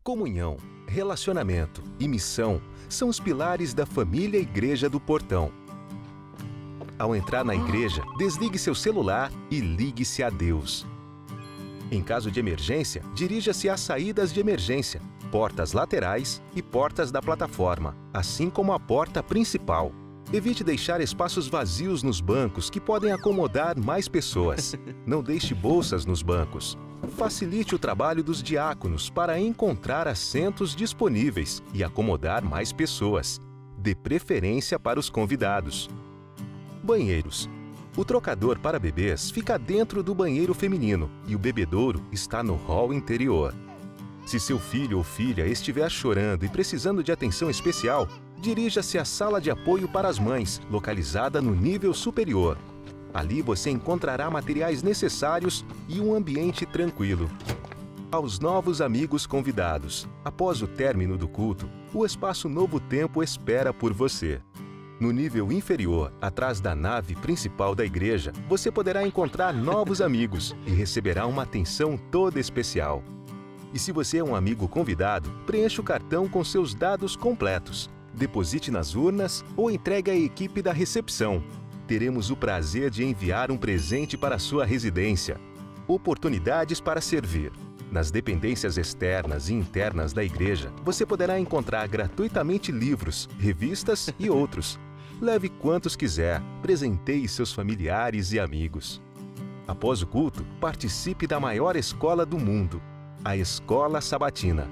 Comunhão, relacionamento e missão são os pilares da família Igreja do Portão. Ao entrar na igreja, desligue seu celular e ligue-se a Deus. Em caso de emergência, dirija-se às saídas de emergência, portas laterais e portas da plataforma, assim como a porta principal. Evite deixar espaços vazios nos bancos que podem acomodar mais pessoas. Não deixe bolsas nos bancos. Facilite o trabalho dos diáconos para encontrar assentos disponíveis e acomodar mais pessoas. Dê preferência para os convidados. Banheiros. O trocador para bebês fica dentro do banheiro feminino e o bebedouro está no hall interior. Se seu filho ou filha estiver chorando e precisando de atenção especial, dirija-se à sala de apoio para as mães, localizada no nível superior. Ali você encontrará materiais necessários e um ambiente tranquilo. Aos novos amigos convidados, após o término do culto, o espaço Novo Tempo espera por você. No nível inferior, atrás da nave principal da igreja, você poderá encontrar novos amigos e receberá uma atenção toda especial. E se você é um amigo convidado, preencha o cartão com seus dados completos. Deposite nas urnas ou entregue à equipe da recepção. Teremos o prazer de enviar um presente para a sua residência. Oportunidades para servir. Nas dependências externas e internas da igreja, você poderá encontrar gratuitamente livros, revistas e outros. Leve quantos quiser, presenteie seus familiares e amigos. Após o culto, participe da maior escola do mundo, a Escola Sabatina.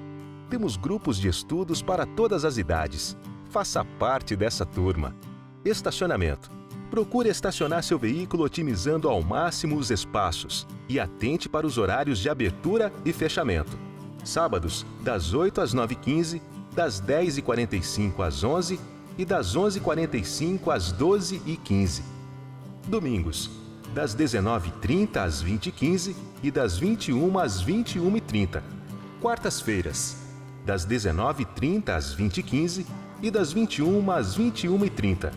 Temos grupos de estudos para todas as idades. Faça parte dessa turma. Estacionamento. Procure estacionar seu veículo otimizando ao máximo os espaços e atente para os horários de abertura e fechamento. Sábados, das 8 às 9h15, das 10h45 às 11h e das 11h45 às 12h15. Domingos, das 19h30 às 20h15 e das 21h às 21h30. Quartas-feiras, das 19h30 às 20h15 e das 21h às 21h30.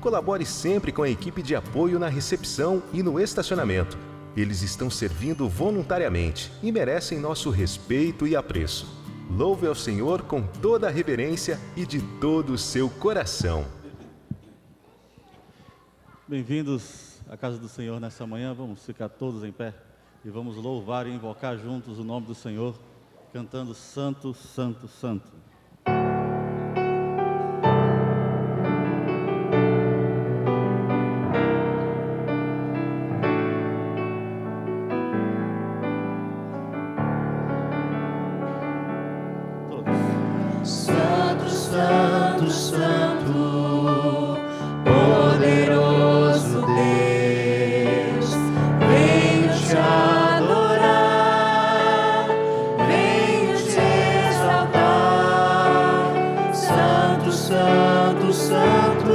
Colabore sempre com a equipe de apoio na recepção e no estacionamento. Eles estão servindo voluntariamente e merecem nosso respeito e apreço. Louve ao Senhor com toda a reverência e de todo o seu coração. Bem-vindos à casa do Senhor nessa manhã. Vamos ficar todos em pé e vamos louvar e invocar juntos o nome do Senhor, cantando Santo, Santo, Santo. Santo, Santo, Santo, poderoso Deus, venho te adorar, venho te exaltar. Santo, Santo, Santo,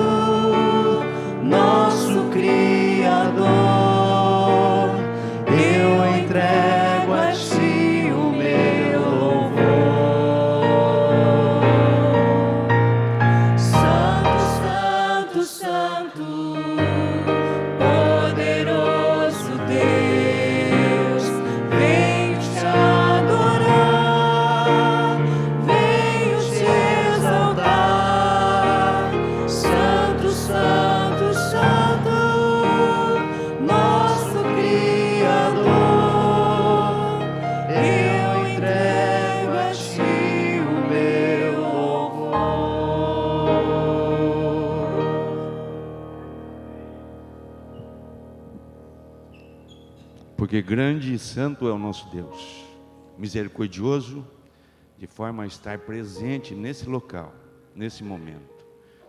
nosso Criador, eu entrego a ti o meu louvor. Porque grande e santo é o nosso Deus, misericordioso, de forma a estar presente nesse local, nesse momento.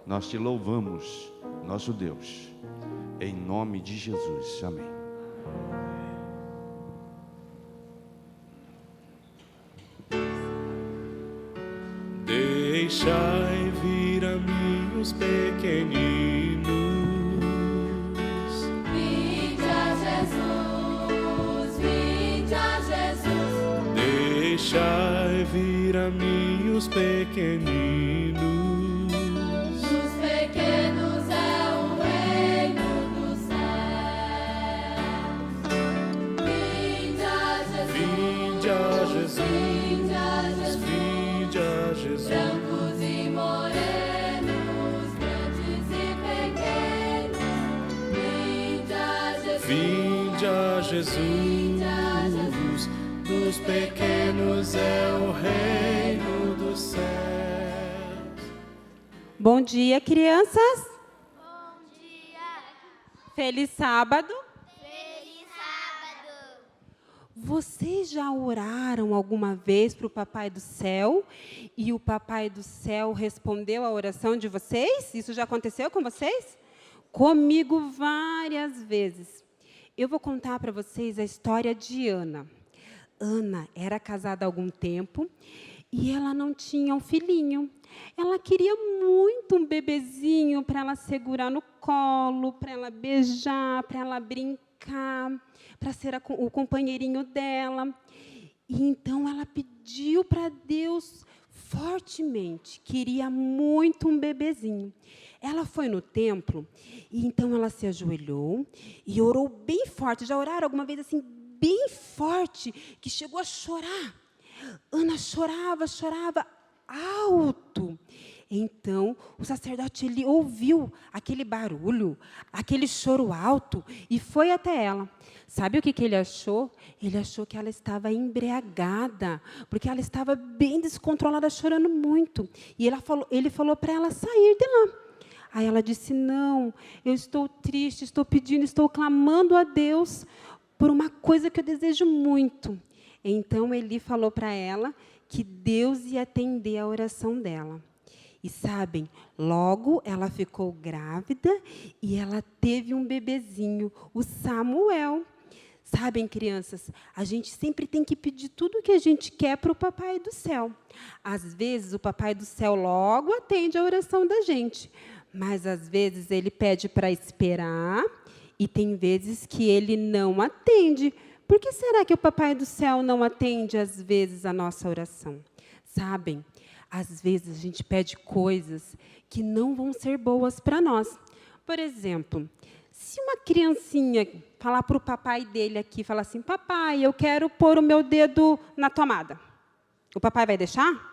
Nós te louvamos, nosso Deus, em nome de Jesus. Amém. Deixai vir a mim os pequeninos. Deixai vir a mim os pequeninos. Os pequenos é o reino dos céus. Vinde a Jesus. Vinde a Jesus. Vinde a Jesus. Vinde a Jesus, dos pequenos é o reino dos céus. Bom dia, crianças. Bom dia. Feliz sábado. Feliz sábado. Vocês já oraram alguma vez para o Papai do Céu e o Papai do Céu respondeu a oração de vocês? Isso já aconteceu com vocês? Comigo várias vezes. Eu vou contar para vocês a história de Ana. Ana era casada há algum tempo e ela não tinha um filhinho. Ela queria muito um bebezinho para ela segurar no colo, para ela beijar, para ela brincar, para ser o companheirinho dela. E então ela pediu para Deus fortemente, queria muito um bebezinho. Ela foi no templo e então ela se ajoelhou e orou bem forte. Já oraram alguma vez assim, bem forte, que chegou a chorar? Ana chorava alto. Então, o sacerdote ele ouviu aquele barulho, aquele choro alto e foi até ela. Sabe o que ele achou? Ele achou que ela estava embriagada, porque ela estava bem descontrolada, chorando muito. E ele falou para ela sair de lá. Aí ela disse, não, eu estou triste, estou pedindo, estou clamando a Deus por uma coisa que eu desejo muito. Então, ele falou para ela que Deus ia atender a oração dela. E sabem, logo ela ficou grávida e ela teve um bebezinho, o Samuel. Sabem, crianças, a gente sempre tem que pedir tudo o que a gente quer para o Papai do Céu. Às vezes, o Papai do Céu logo atende a oração da gente. Mas, às vezes, ele pede para esperar e tem vezes que ele não atende. Por que será que o Papai do Céu não atende, às vezes, a nossa oração? Sabem, às vezes a gente pede coisas que não vão ser boas para nós. Por exemplo, se uma criancinha falar para o papai dele aqui, falar assim, papai, eu quero pôr o meu dedo na tomada. O papai vai deixar?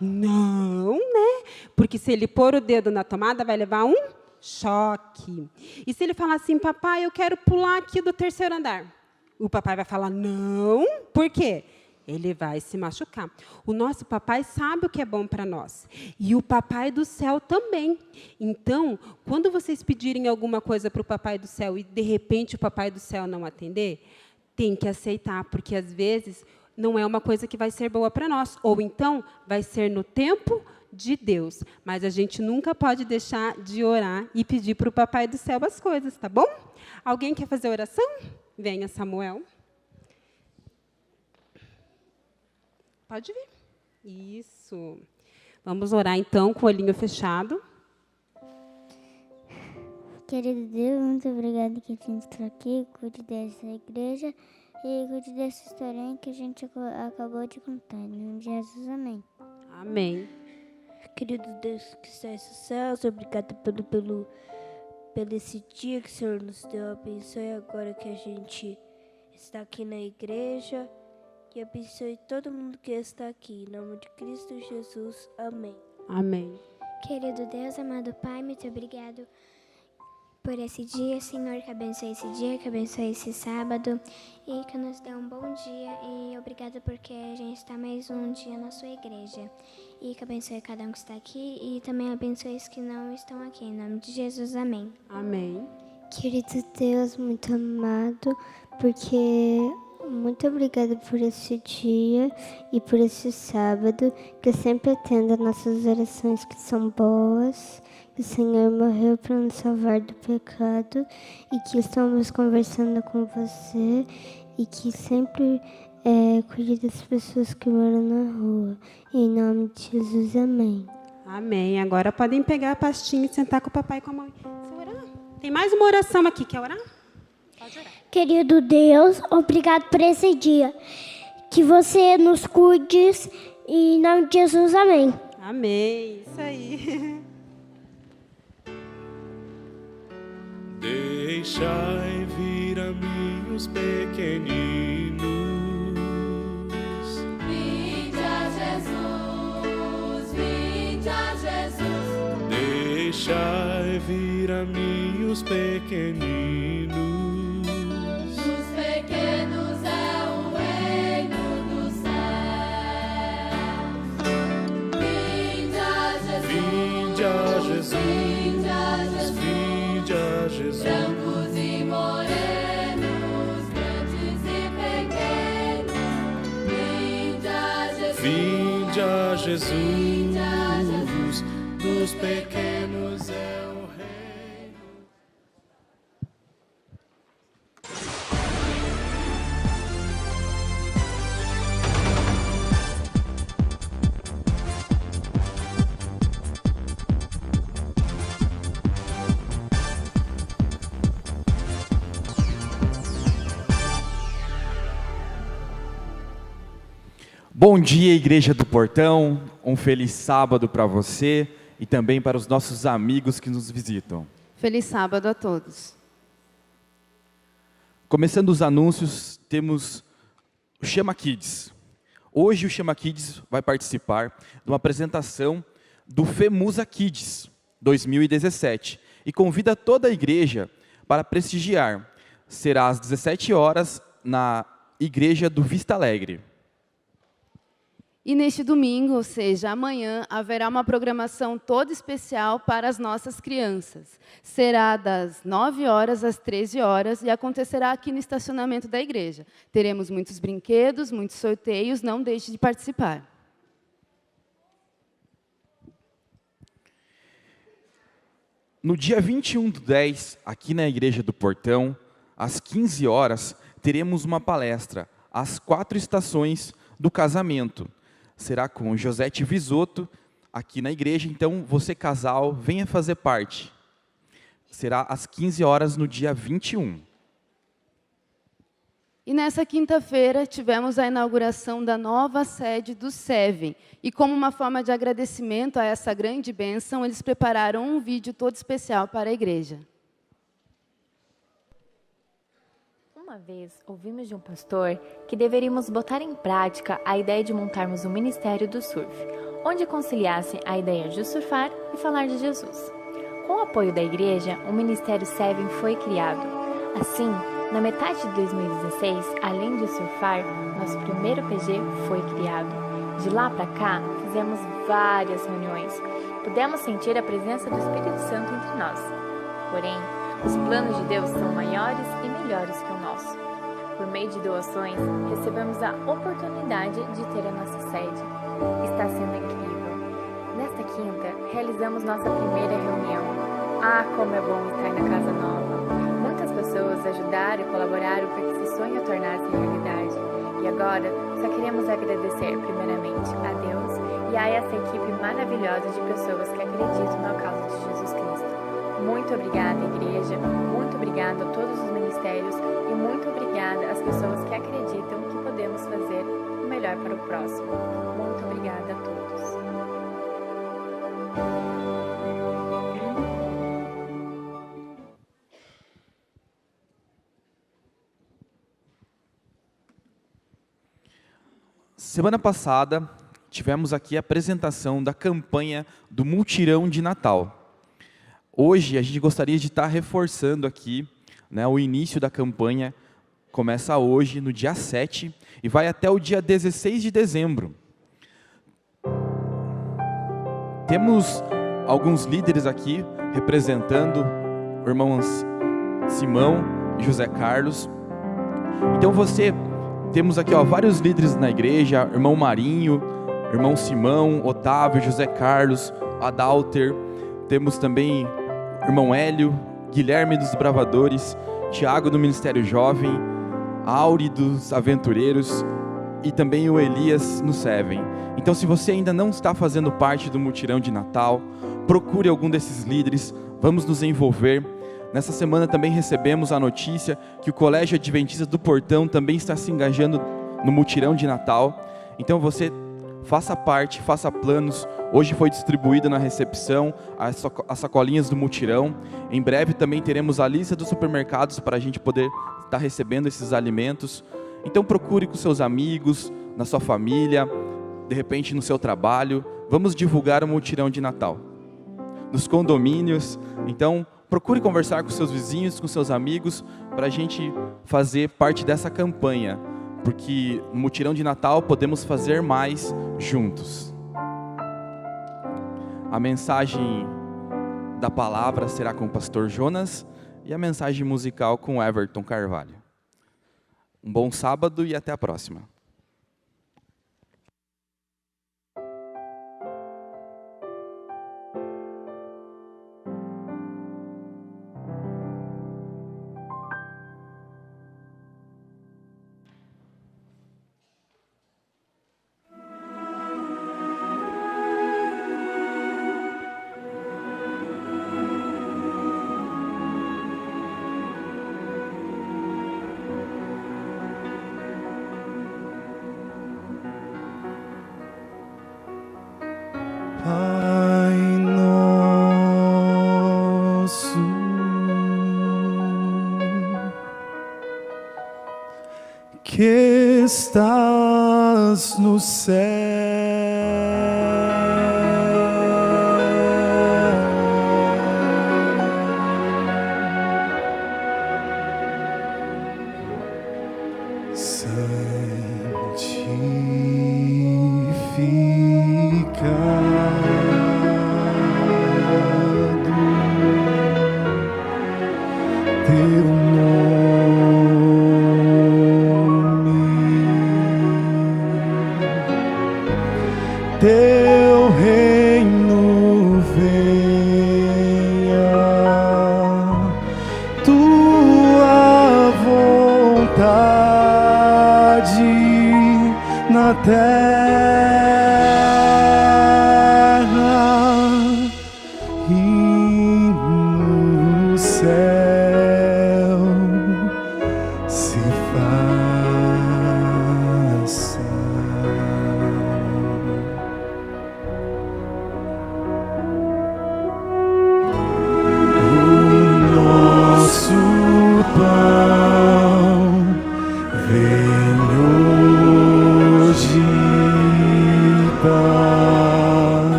Não, né? Porque se ele pôr o dedo na tomada, vai levar um choque. E se ele falar assim, papai, eu quero pular aqui do 3º andar? O papai vai falar, não. Por quê? Ele vai se machucar. O nosso papai sabe o que é bom para nós. E o Papai do Céu também. Então, quando vocês pedirem alguma coisa para o Papai do Céu e, de repente, o Papai do Céu não atender, tem que aceitar, porque, às vezes, não é uma coisa que vai ser boa para nós. Ou, então, vai ser no tempo de Deus. Mas a gente nunca pode deixar de orar e pedir para o Papai do Céu as coisas, tá bom? Alguém quer fazer oração? Venha, Samuel. Pode vir. Isso. Vamos orar, então, com o olhinho fechado. Querido Deus, muito obrigado que a gente está aqui, cuide dessa igreja e cuide dessa historinha que a gente acabou de contar. Em nome de Jesus, amém. Amém. Querido Deus que estás nos céus, obrigado pelo esse dia que o Senhor nos deu. Abençoe agora que a gente está aqui na igreja. E abençoe todo mundo que está aqui. Em nome de Cristo Jesus. Amém. Amém. Querido Deus, amado Pai, muito obrigado por esse dia, Senhor, que abençoe esse dia, que abençoe esse sábado e que nos dê um bom dia. E obrigado porque a gente está mais um dia na sua igreja. E que abençoe cada um que está aqui e também abençoe os que não estão aqui. Em nome de Jesus, amém. Amém. Querido Deus, muito amado, porque muito obrigada por esse dia e por esse sábado, que sempre atenda nossas orações que são boas, que o Senhor morreu para nos salvar do pecado e que estamos conversando com você e que sempre cuide das pessoas que moram na rua. Em nome de Jesus, amém. Amém. Agora podem pegar a pastinha e sentar com o papai e com a mãe. Orar. Tem mais uma oração aqui. Quer orar? Pode orar. Querido Deus, obrigado por esse dia. Que você nos cuide. Em nome de Jesus, amém. Amém. Isso aí. Deixai vir a mim os pequeninos. Vinde a Jesus, vinde a Jesus. Deixai vir a mim os pequeninos. Vinde a Jesus, dos pequenos é o reino. Bom dia, Igreja do Portão, um feliz sábado para você e também para os nossos amigos que nos visitam. Feliz sábado a todos. Começando os anúncios, temos o Chama Kids. Hoje o Chama Kids vai participar de uma apresentação do FEMUSA Kids 2017 e convida toda a igreja para prestigiar. Será às 17 horas na Igreja do Vista Alegre. E neste domingo, ou seja, amanhã, haverá uma programação toda especial para as nossas crianças. Será das 9 horas às 13 horas e acontecerá aqui no estacionamento da igreja. Teremos muitos brinquedos, muitos sorteios, não deixe de participar. No dia 21/10, aqui na Igreja do Portão, às 15 horas, teremos uma palestra, As 4 Estações do Casamento. Será com Josete Visoto, aqui na igreja, então você casal, venha fazer parte. Será às 15 horas no dia 21. E nessa quinta-feira tivemos a inauguração da nova sede do Seven. E como uma forma de agradecimento a essa grande bênção, eles prepararam um vídeo todo especial para a igreja. Uma vez, ouvimos de um pastor que deveríamos botar em prática a ideia de montarmos um ministério do surf, onde conciliasse a ideia de surfar e falar de Jesus. Com o apoio da igreja, o Ministério Seven foi criado. Assim, na metade de 2016, além de surfar, nosso primeiro PG foi criado. De lá para cá, fizemos várias reuniões. Pudemos sentir a presença do Espírito Santo entre nós. Porém, os planos de Deus são maiores e melhores que o nosso. Por meio de doações, recebemos a oportunidade de ter a nossa sede. Está sendo incrível. Nesta quinta, realizamos nossa primeira reunião. Ah, como é bom estar na casa nova. Muitas pessoas ajudaram e colaboraram para que esse sonho tornasse realidade. E agora, só queremos agradecer primeiramente a Deus e a essa equipe maravilhosa de pessoas que acreditam na causa de Jesus Cristo. Muito obrigada, igreja, muito obrigada a todos os ministérios e muito obrigada às pessoas que acreditam que podemos fazer o melhor para o próximo. Muito obrigada a todos. Semana passada, tivemos aqui a apresentação da campanha do Mutirão de Natal. Hoje, a gente gostaria de estar reforçando aqui, né, o início da campanha. Começa hoje, no dia 7, e vai até o dia 16 de dezembro. Temos alguns líderes aqui, representando irmãos Simão e José Carlos. Então temos aqui vários líderes na igreja, irmão Marinho, irmão Simão, Otávio, José Carlos, Adalter. Temos também irmão Hélio, Guilherme dos Bravadores, Tiago do Ministério Jovem, Auri dos Aventureiros e também o Elias no Seven. Então, se você ainda não está fazendo parte do mutirão de Natal, procure algum desses líderes, vamos nos envolver. Nessa semana também recebemos a notícia que o Colégio Adventista do Portão também está se engajando no mutirão de Natal. Então você faça parte, faça planos. Hoje foi distribuída na recepção as sacolinhas do mutirão. Em breve também teremos a lista dos supermercados para a gente poder estar recebendo esses alimentos. Então procure com seus amigos, na sua família, de repente no seu trabalho. Vamos divulgar o mutirão de Natal. Nos condomínios, então procure conversar com seus vizinhos, com seus amigos, para a gente fazer parte dessa campanha, porque no mutirão de Natal podemos fazer mais juntos. A mensagem da palavra será com o pastor Jonas e a mensagem musical com o Everton Carvalho. Um bom sábado e até a próxima. que estás no teu nome, teu reino venha, tua vontade na terra e no céu.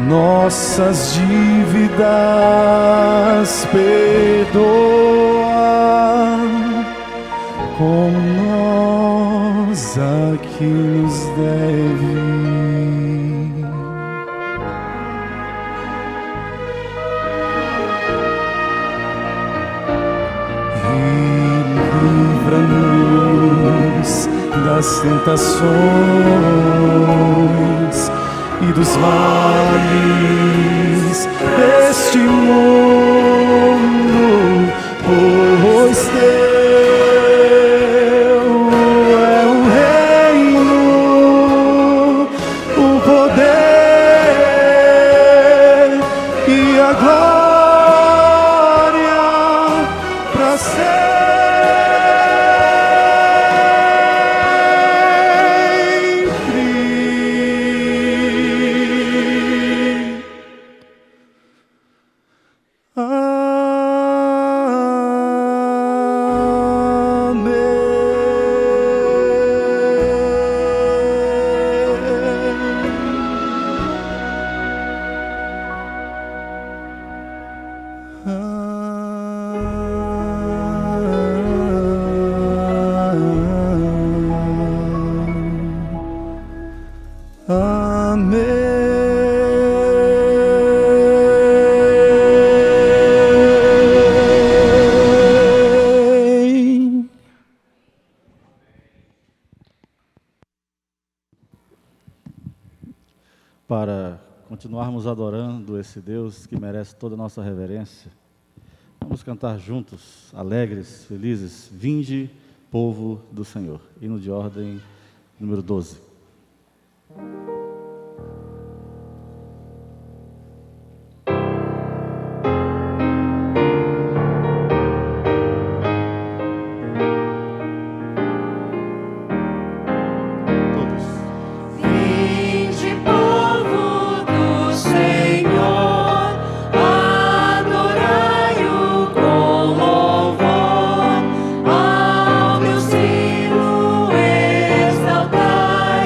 Nossas dívidas perdoa, como nós a que nos deve. E livra-nos das tentações e dos males deste mundo, pois teu é o reino, o poder e a glória para sempre. Para continuarmos adorando esse Deus que merece toda a nossa reverência, vamos cantar juntos, alegres, felizes, vinde, povo do Senhor. Hino de ordem número 12. Exaltai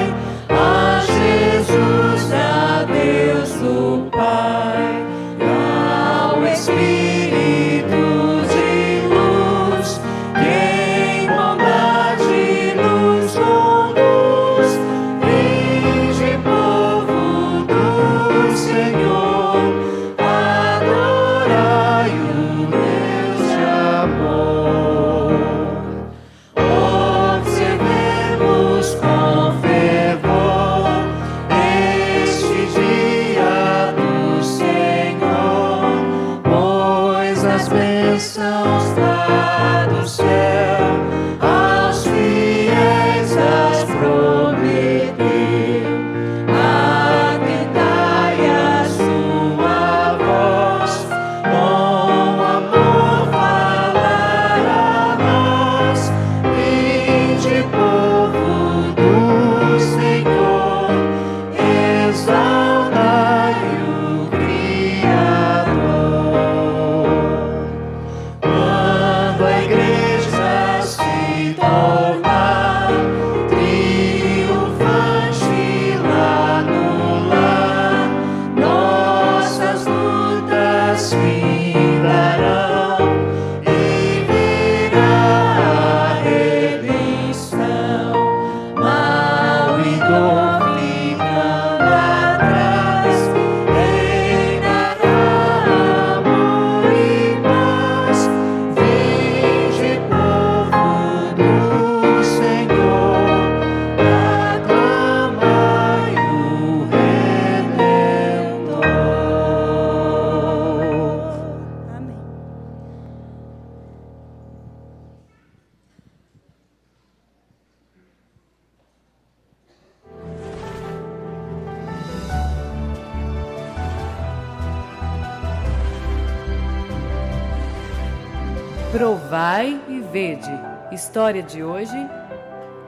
Provai e vede. História de hoje,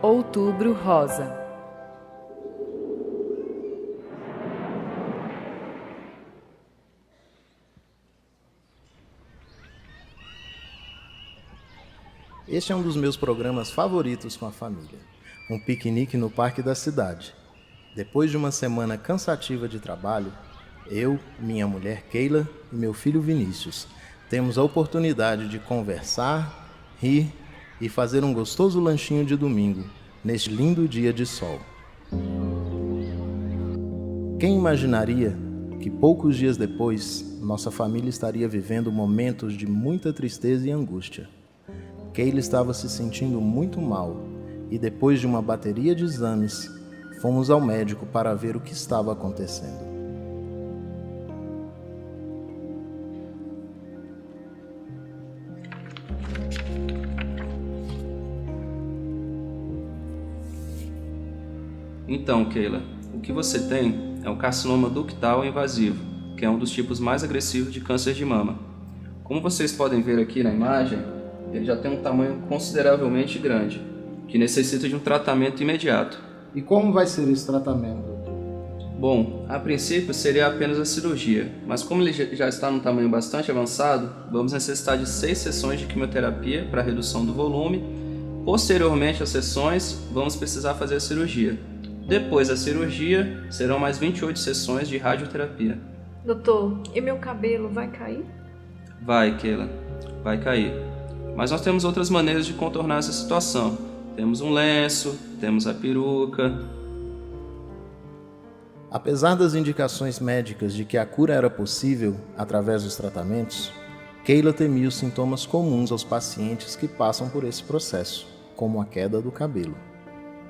Outubro Rosa. Este é um dos meus programas favoritos com a família. Um piquenique no parque da cidade. Depois de uma semana cansativa de trabalho, eu, minha mulher Keila e meu filho Vinícius temos a oportunidade de conversar, rir e fazer um gostoso lanchinho de domingo neste lindo dia de sol. Quem imaginaria que poucos dias depois nossa família estaria vivendo momentos de muita tristeza e angústia? Keila estava se sentindo muito mal e depois de uma bateria de exames, fomos ao médico para ver o que estava acontecendo. Então, Keila, o que você tem é o carcinoma ductal invasivo, que é um dos tipos mais agressivos de câncer de mama. Como vocês podem ver aqui na imagem, ele já tem um tamanho consideravelmente grande, que necessita de um tratamento imediato. E como vai ser esse tratamento, doutor? Bom, a princípio seria apenas a cirurgia, mas como ele já está num tamanho bastante avançado, vamos necessitar de 6 sessões de quimioterapia para redução do volume. Posteriormente às sessões, vamos precisar fazer a cirurgia. Depois da cirurgia, serão mais 28 sessões de radioterapia. Doutor, e meu cabelo vai cair? Vai, Keila, vai cair. Mas nós temos outras maneiras de contornar essa situação. Temos um lenço, temos a peruca. Apesar das indicações médicas de que a cura era possível através dos tratamentos, Keila temia os sintomas comuns aos pacientes que passam por esse processo, como a queda do cabelo.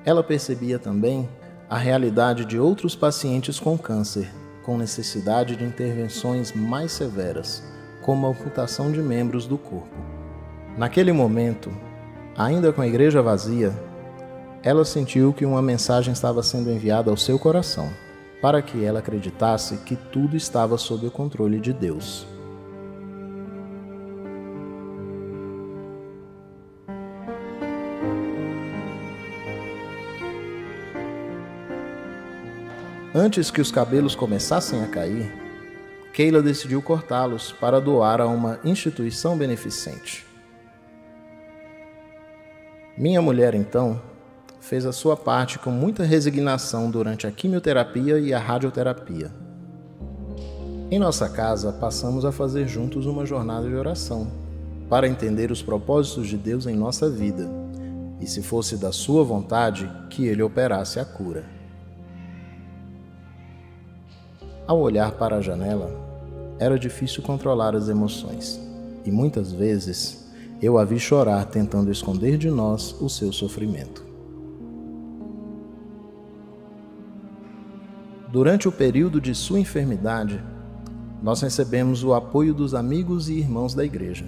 Ela percebia também a realidade de outros pacientes com câncer, com necessidade de intervenções mais severas, como a amputação de membros do corpo. Naquele momento, ainda com a igreja vazia, ela sentiu que uma mensagem estava sendo enviada ao seu coração, para que ela acreditasse que tudo estava sob o controle de Deus. Antes que os cabelos começassem a cair, Keila decidiu cortá-los para doar a uma instituição beneficente. Minha mulher, então, fez a sua parte com muita resignação durante a quimioterapia e a radioterapia. Em nossa casa, passamos a fazer juntos uma jornada de oração, para entender os propósitos de Deus em nossa vida, e se fosse da sua vontade, que Ele operasse a cura. Ao olhar para a janela, era difícil controlar as emoções, e muitas vezes eu a vi chorar tentando esconder de nós o seu sofrimento. Durante o período de sua enfermidade, nós recebemos o apoio dos amigos e irmãos da igreja,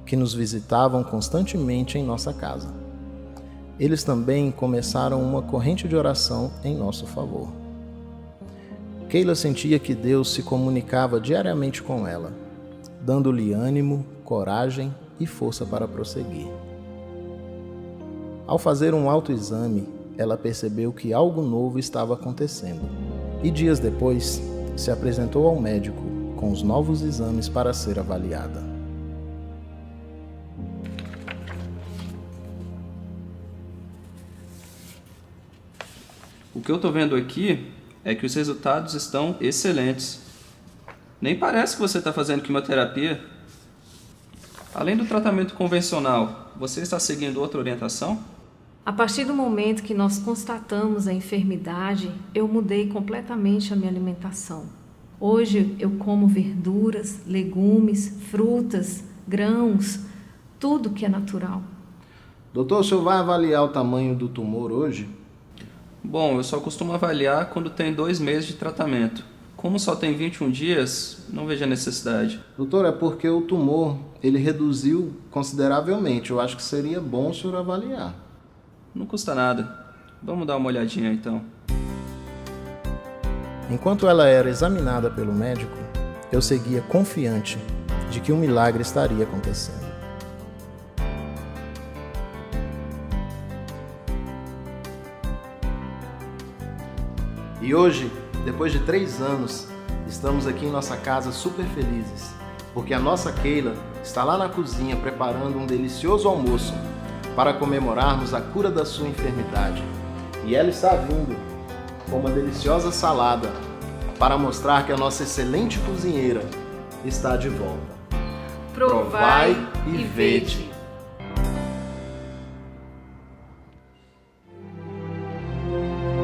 que nos visitavam constantemente em nossa casa. Eles também começaram uma corrente de oração em nosso favor. Keila sentia que Deus se comunicava diariamente com ela, dando-lhe ânimo, coragem e força para prosseguir. Ao fazer um autoexame, ela percebeu que algo novo estava acontecendo e dias depois se apresentou ao médico com os novos exames para ser avaliada. O que eu estou vendo aqui é que os resultados estão excelentes. Nem parece que você está fazendo quimioterapia. Além do tratamento convencional, você está seguindo outra orientação? A partir do momento que nós constatamos a enfermidade, eu mudei completamente a minha alimentação. Hoje eu como verduras, legumes, frutas, grãos, tudo que é natural. Doutor, o senhor vai avaliar o tamanho do tumor hoje? Bom, eu só costumo avaliar quando tem 2 meses de tratamento. Como só tem 21 dias, não vejo a necessidade. Doutor, é porque o tumor, ele reduziu consideravelmente. Eu acho que seria bom o senhor avaliar. Não custa nada. Vamos dar uma olhadinha então. Enquanto ela era examinada pelo médico, eu seguia confiante de que um milagre estaria acontecendo. E hoje, depois de 3 anos, estamos aqui em nossa casa super felizes, porque a nossa Keila está lá na cozinha preparando um delicioso almoço para comemorarmos a cura da sua enfermidade. E ela está vindo com uma deliciosa salada para mostrar que a nossa excelente cozinheira está de volta. Provai e vede.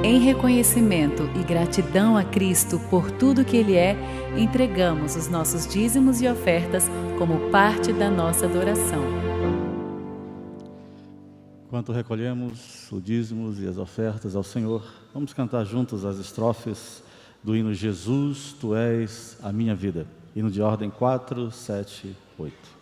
Em reconhecimento e gratidão a Cristo por tudo que Ele é, entregamos os nossos dízimos e ofertas como parte da nossa adoração. Enquanto recolhemos os dízimos e as ofertas ao Senhor, vamos cantar juntos as estrofes do hino Jesus, Tu és a minha vida. Hino de ordem 4, 7, 8.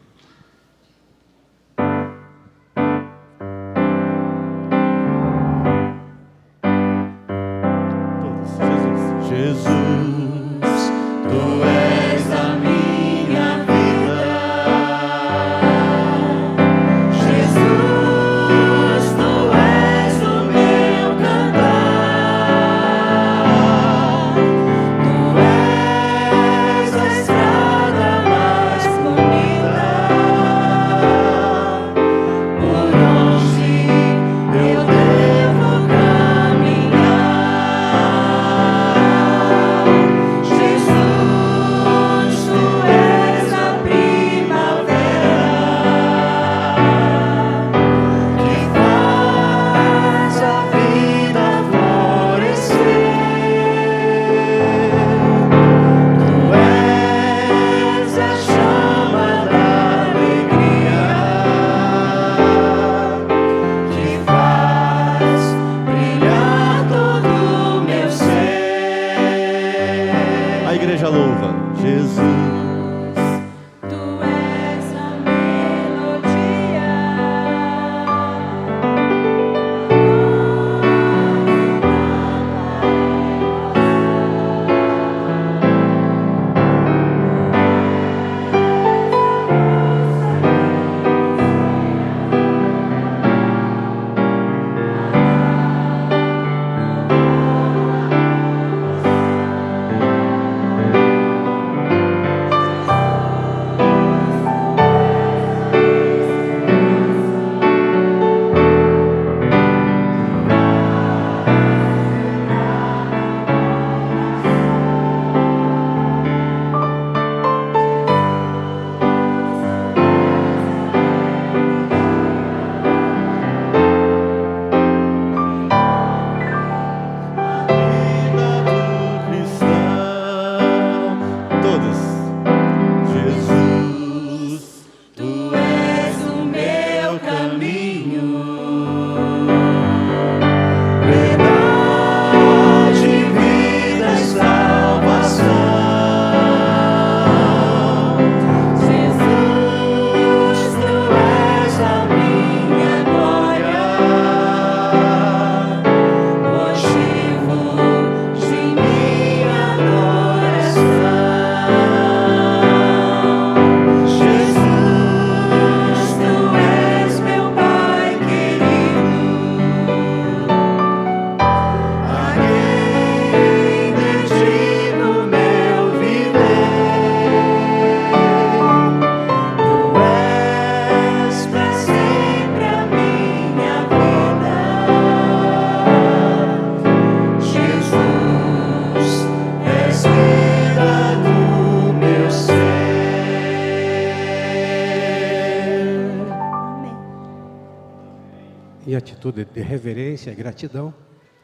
Em atitude de reverência e gratidão,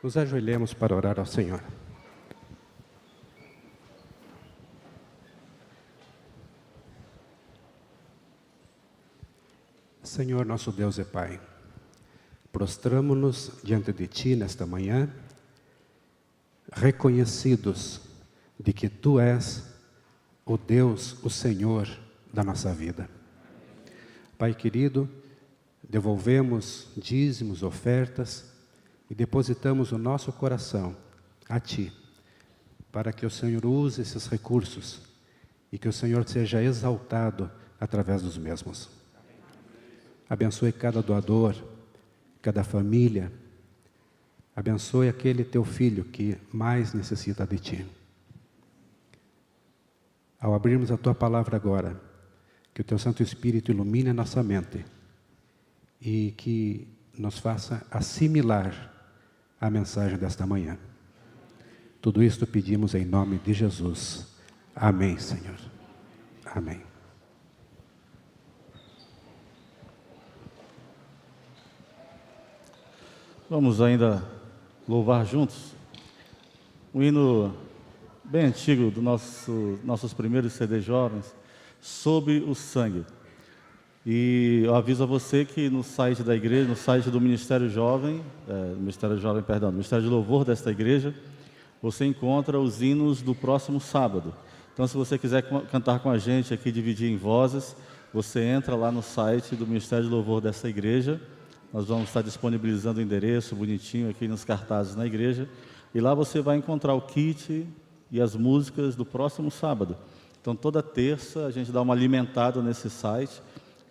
nos ajoelhemos para orar ao Senhor. Senhor, nosso Deus e Pai, prostramo-nos diante de Ti nesta manhã, reconhecidos de que Tu és o Deus, o Senhor da nossa vida. Pai querido, devolvemos dízimos, ofertas e depositamos o nosso coração a Ti, para que o Senhor use esses recursos e que o Senhor seja exaltado através dos mesmos. Abençoe cada doador, cada família, Abençoe aquele teu filho que mais necessita de ti. Ao abrirmos a tua palavra agora, que o teu Santo Espírito ilumine a nossa mente e que nos faça assimilar a mensagem desta manhã. Tudo isto pedimos em nome de Jesus. Amém, Senhor. Amém. Vamos ainda louvar juntos um hino bem antigo dos nossos primeiros CD jovens, Sob o Sangue. E eu aviso a você que no site da igreja, no site do Ministério de Louvor desta igreja, você encontra os hinos do próximo sábado. Então, se você quiser cantar com a gente aqui, dividir em vozes, você entra lá no site do Ministério de Louvor dessa igreja. Nós vamos estar disponibilizando o endereço bonitinho aqui nos cartazes na igreja. E lá você vai encontrar o kit e as músicas do próximo sábado. Então, toda terça a gente dá uma alimentada nesse site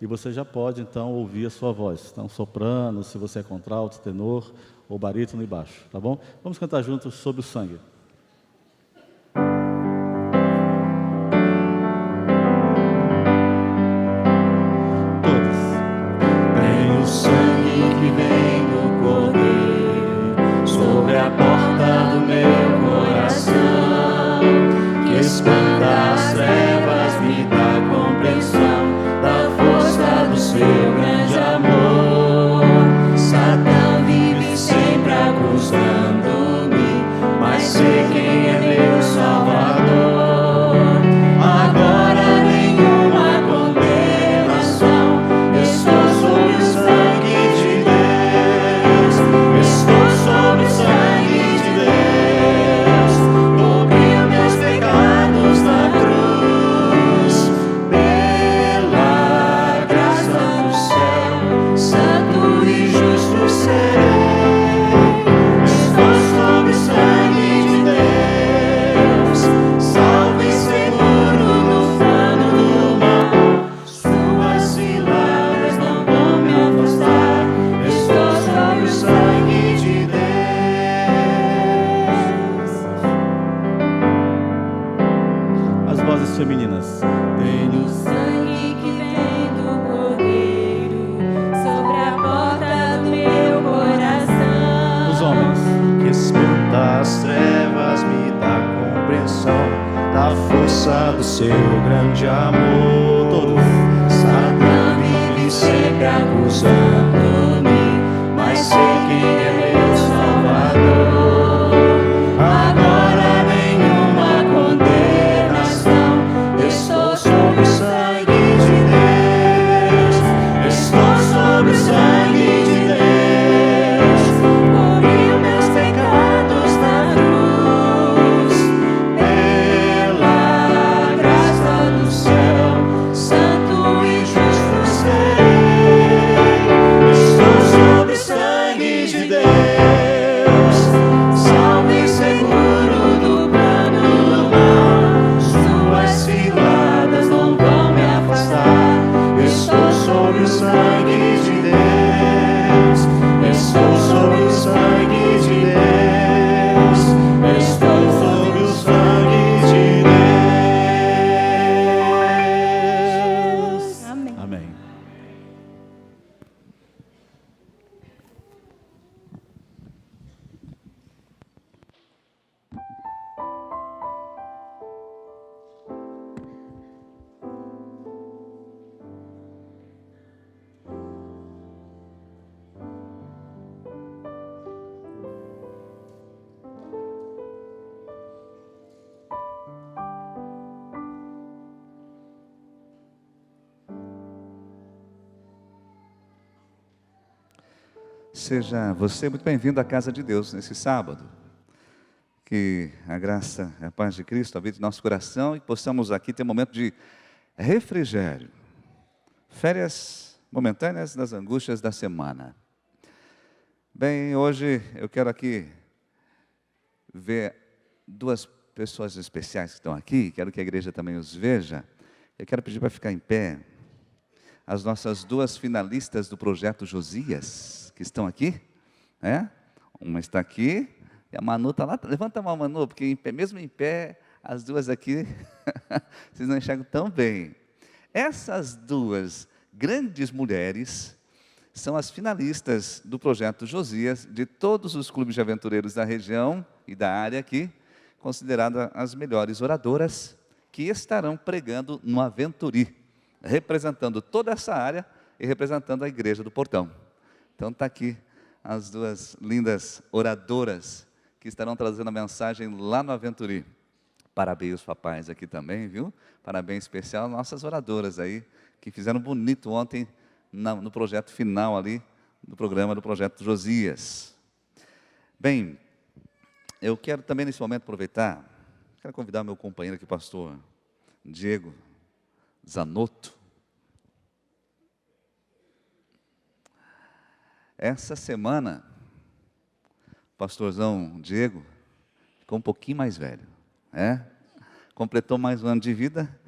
e você já pode, então, ouvir a sua voz. Então, soprano, se você é contralto, tenor, ou barítono e baixo, tá bom? Vamos cantar juntos Sob o Sangue. Todos. Tem o sangue que vem do Cordeiro sobre a porta do meu coração, que espanta as trevas, me dá compreensão da força do seu grande amor. Satã vive sempre acusando-me, mas sei quem é meu Salvador. Agora nenhuma condenação, estou sob o sangue de Deus, estou sob o sangue de Deus, cobriu meus pecados na cruz, pela graça do céu, santo e justo serei. Estou sob o sangue de Deus, salvo e seguro no plano do mal. Suas ciladas não vão me afastar. Estou sob o sangue de Deus. As vozes femininas. Tenho sangue que vem do Cordeiro sobre a porta do meu coração. Os homens. Que espanta as trevas, me dá compreensão da força do seu grande amor. Todos. Satã vive sempre acusando-me, mas sei quem é meu Salvador. Agora nenhuma condenação, estou sob o sangue de Deus, estou sob o sangue de Deus, cobriu meus pecados na cruz, pela graça do céu, santo e justo serei. Estou sob o sangue de Deus, salvo e seguro do plano do mal. Suas ciladas não vão me afastar. Estou sob o sangue de Deus, estou sob o sangue de Deus, estou sob o sangue de Deus. Amém. Amém. Seja você muito bem-vindo à casa de Deus nesse sábado. Que a graça e a paz de Cristo habite em nosso coração e possamos aqui ter um momento de refrigério. Férias momentâneas das angústias da semana. Bem, hoje eu quero aqui ver duas pessoas especiais que estão aqui. Quero que a igreja também os veja. Eu quero pedir para ficar em pé as nossas duas finalistas do projeto Josias, que estão aqui, Uma está aqui e a Manu está lá. Levanta a mão, Manu, porque mesmo em pé, as duas aqui, vocês não enxergam tão bem. Essas duas grandes mulheres são as finalistas do projeto Josias, de todos os clubes de aventureiros da região e da área aqui, consideradas as melhores oradoras, que estarão pregando no Aventuri, representando toda essa área e representando a igreja do Portão. Então está aqui as duas lindas oradoras que estarão trazendo a mensagem lá no Aventuri. Parabéns, papais, aqui também, viu? Parabéns especial às nossas oradoras aí, que fizeram bonito ontem no projeto final ali, do programa do Projeto Josias. Bem, eu quero também nesse momento aproveitar, quero convidar meu companheiro aqui, pastor Diego Zanotto. Essa semana, o pastorzão Diego ficou um pouquinho mais velho, completou mais um ano de vida,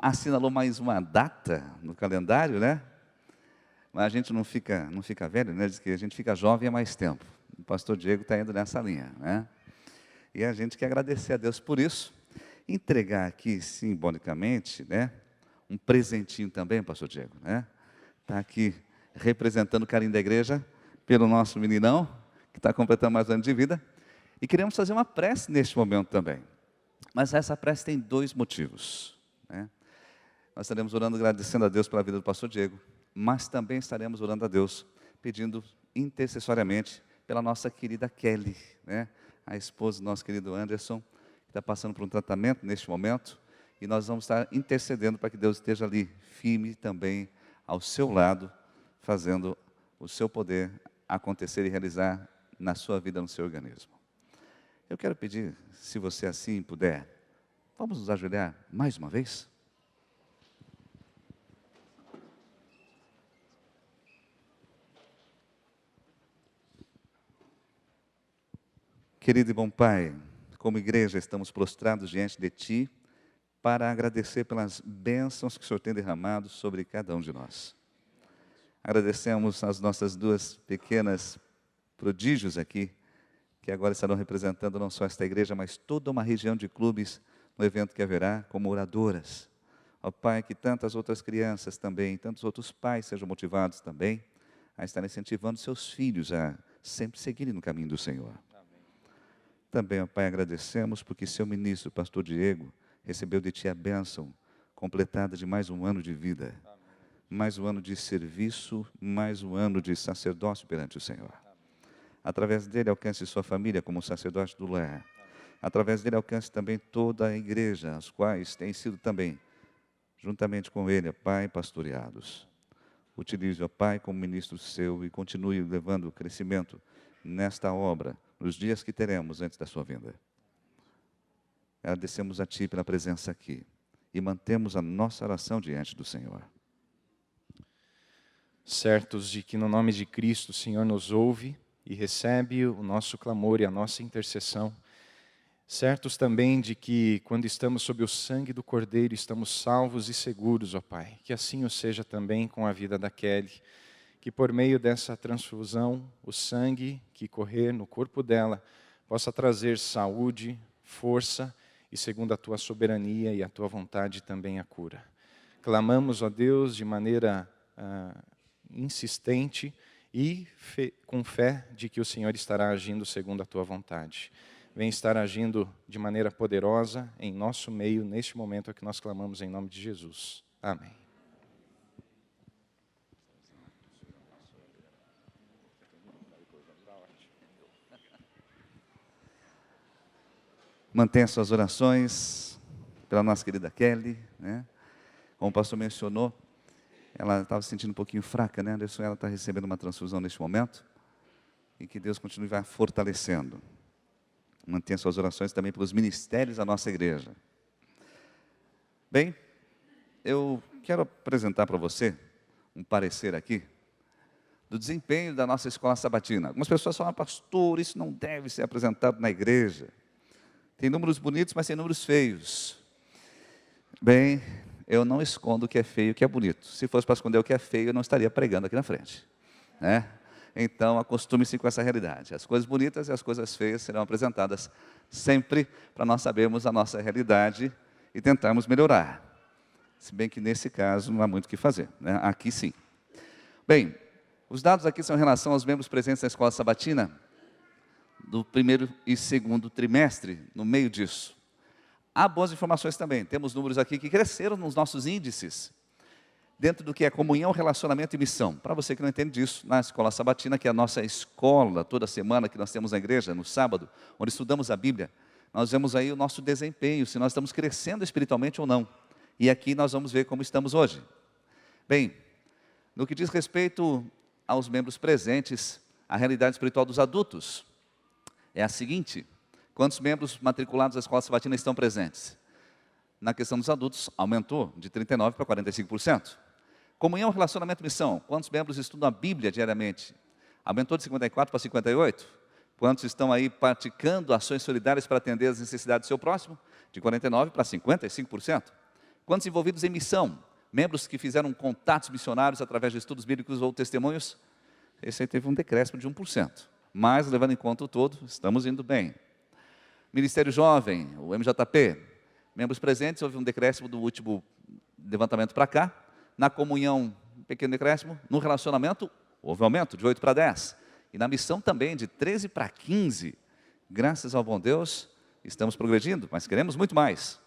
assinalou mais uma data no calendário, né? Mas a gente não fica velho, né? Diz que a gente fica jovem há mais tempo. O pastor Diego está indo nessa linha, né? E a gente quer agradecer a Deus por isso, entregar aqui simbolicamente, né? Um presentinho também, pastor Diego, né? Está aqui representando o carinho da igreja pelo nosso meninão, que está completando mais um ano de vida. E queremos fazer uma prece neste momento também. Mas essa prece tem 2 motivos, né? Nós estaremos orando, agradecendo a Deus pela vida do pastor Diego, mas também estaremos orando a Deus, pedindo intercessoriamente pela nossa querida Kelly, né? A esposa do nosso querido Anderson, que está passando por um tratamento neste momento, e nós vamos estar intercedendo para que Deus esteja ali, firme também ao seu lado, fazendo o seu poder acontecer e realizar na sua vida, no seu organismo. Eu quero pedir, se você assim puder, vamos nos ajoelhar mais uma vez? Querido e bom Pai, como igreja estamos prostrados diante de Ti para agradecer pelas bênçãos que o Senhor tem derramado sobre cada um de nós. Agradecemos as nossas 2 pequenas prodígios aqui, que agora estarão representando não só esta igreja, mas toda uma região de clubes no evento que haverá, como oradoras. Ó Pai, que tantas outras crianças também, tantos outros pais sejam motivados também a estar incentivando seus filhos a sempre seguirem no caminho do Senhor. Também, ó Pai, agradecemos porque seu ministro, o pastor Diego, recebeu de Ti a bênção completada de mais um ano de vida, mais um ano de serviço, mais um ano de sacerdócio perante o Senhor. Através dele, alcance sua família como sacerdote do lar. Através dele, alcance também toda a igreja, as quais têm sido também, juntamente com ele, ó Pai, pastoreados. Utilize, ó Pai, como ministro seu e continue levando o crescimento nesta obra, nos dias que teremos antes da sua vinda. Agradecemos a Ti pela presença aqui e mantemos a nossa oração diante do Senhor. Certos de que no nome de Cristo o Senhor nos ouve e recebe o nosso clamor e a nossa intercessão. Certos também de que quando estamos sob o sangue do Cordeiro estamos salvos e seguros, ó Pai. Que assim o seja também com a vida da Kelly. Que por meio dessa transfusão, o sangue que correr no corpo dela possa trazer saúde, força e, segundo a Tua soberania e a Tua vontade, também a cura. Clamamos, ó Deus, de maneira insistente e com fé de que o Senhor estará agindo segundo a Tua vontade. Vem estar agindo de maneira poderosa em nosso meio, neste momento que nós clamamos em nome de Jesus. Amém. Mantenha suas orações pela nossa querida Kelly, né? Como o pastor mencionou, ela estava se sentindo um pouquinho fraca, né, Anderson? Ela está recebendo uma transfusão neste momento e que Deus continue a fortalecendo. Mantenha suas orações também pelos ministérios da nossa igreja. Bem, eu quero apresentar para você um parecer aqui do desempenho da nossa escola sabatina. Algumas pessoas falam, pastor, isso não deve ser apresentado na igreja. Tem números bonitos, mas tem números feios. Bem, eu não escondo o que é feio e o que é bonito. Se fosse para esconder o que é feio, eu não estaria pregando aqui na frente, né? Então, acostume-se com essa realidade. As coisas bonitas e as coisas feias serão apresentadas sempre para nós sabermos a nossa realidade e tentarmos melhorar. Se bem que nesse caso não há muito o que fazer, né? Aqui sim. Bem, os dados aqui são em relação aos membros presentes na escola sabatina do primeiro e segundo trimestre, no meio disso. Há boas informações também. Temos números aqui que cresceram nos nossos índices, dentro do que é comunhão, relacionamento e missão. Para você que não entende disso, na escola sabatina, que é a nossa escola, toda semana que nós temos na igreja, no sábado, onde estudamos a Bíblia, nós vemos aí o nosso desempenho, se nós estamos crescendo espiritualmente ou não. E aqui nós vamos ver como estamos hoje. Bem, no que diz respeito aos membros presentes, a realidade espiritual dos adultos é a seguinte: quantos membros matriculados da escola sabatina estão presentes? Na questão dos adultos, aumentou de 39% para 45%. Comunhão, relacionamento e missão. Quantos membros estudam a Bíblia diariamente? Aumentou de 54% para 58%. Quantos estão aí praticando ações solidárias para atender as necessidades do seu próximo? De 49% para 55%. Quantos envolvidos em missão? Membros que fizeram contatos missionários através de estudos bíblicos ou testemunhos? Esse aí teve um decréscimo de 1%. Mas, levando em conta o todo, estamos indo bem. Ministério Jovem, o MJP, membros presentes, houve um decréscimo do último levantamento para cá. Na comunhão, um pequeno decréscimo. No relacionamento, houve aumento de 8 para 10. E na missão também, de 13 para 15. Graças ao bom Deus, estamos progredindo, mas queremos muito mais.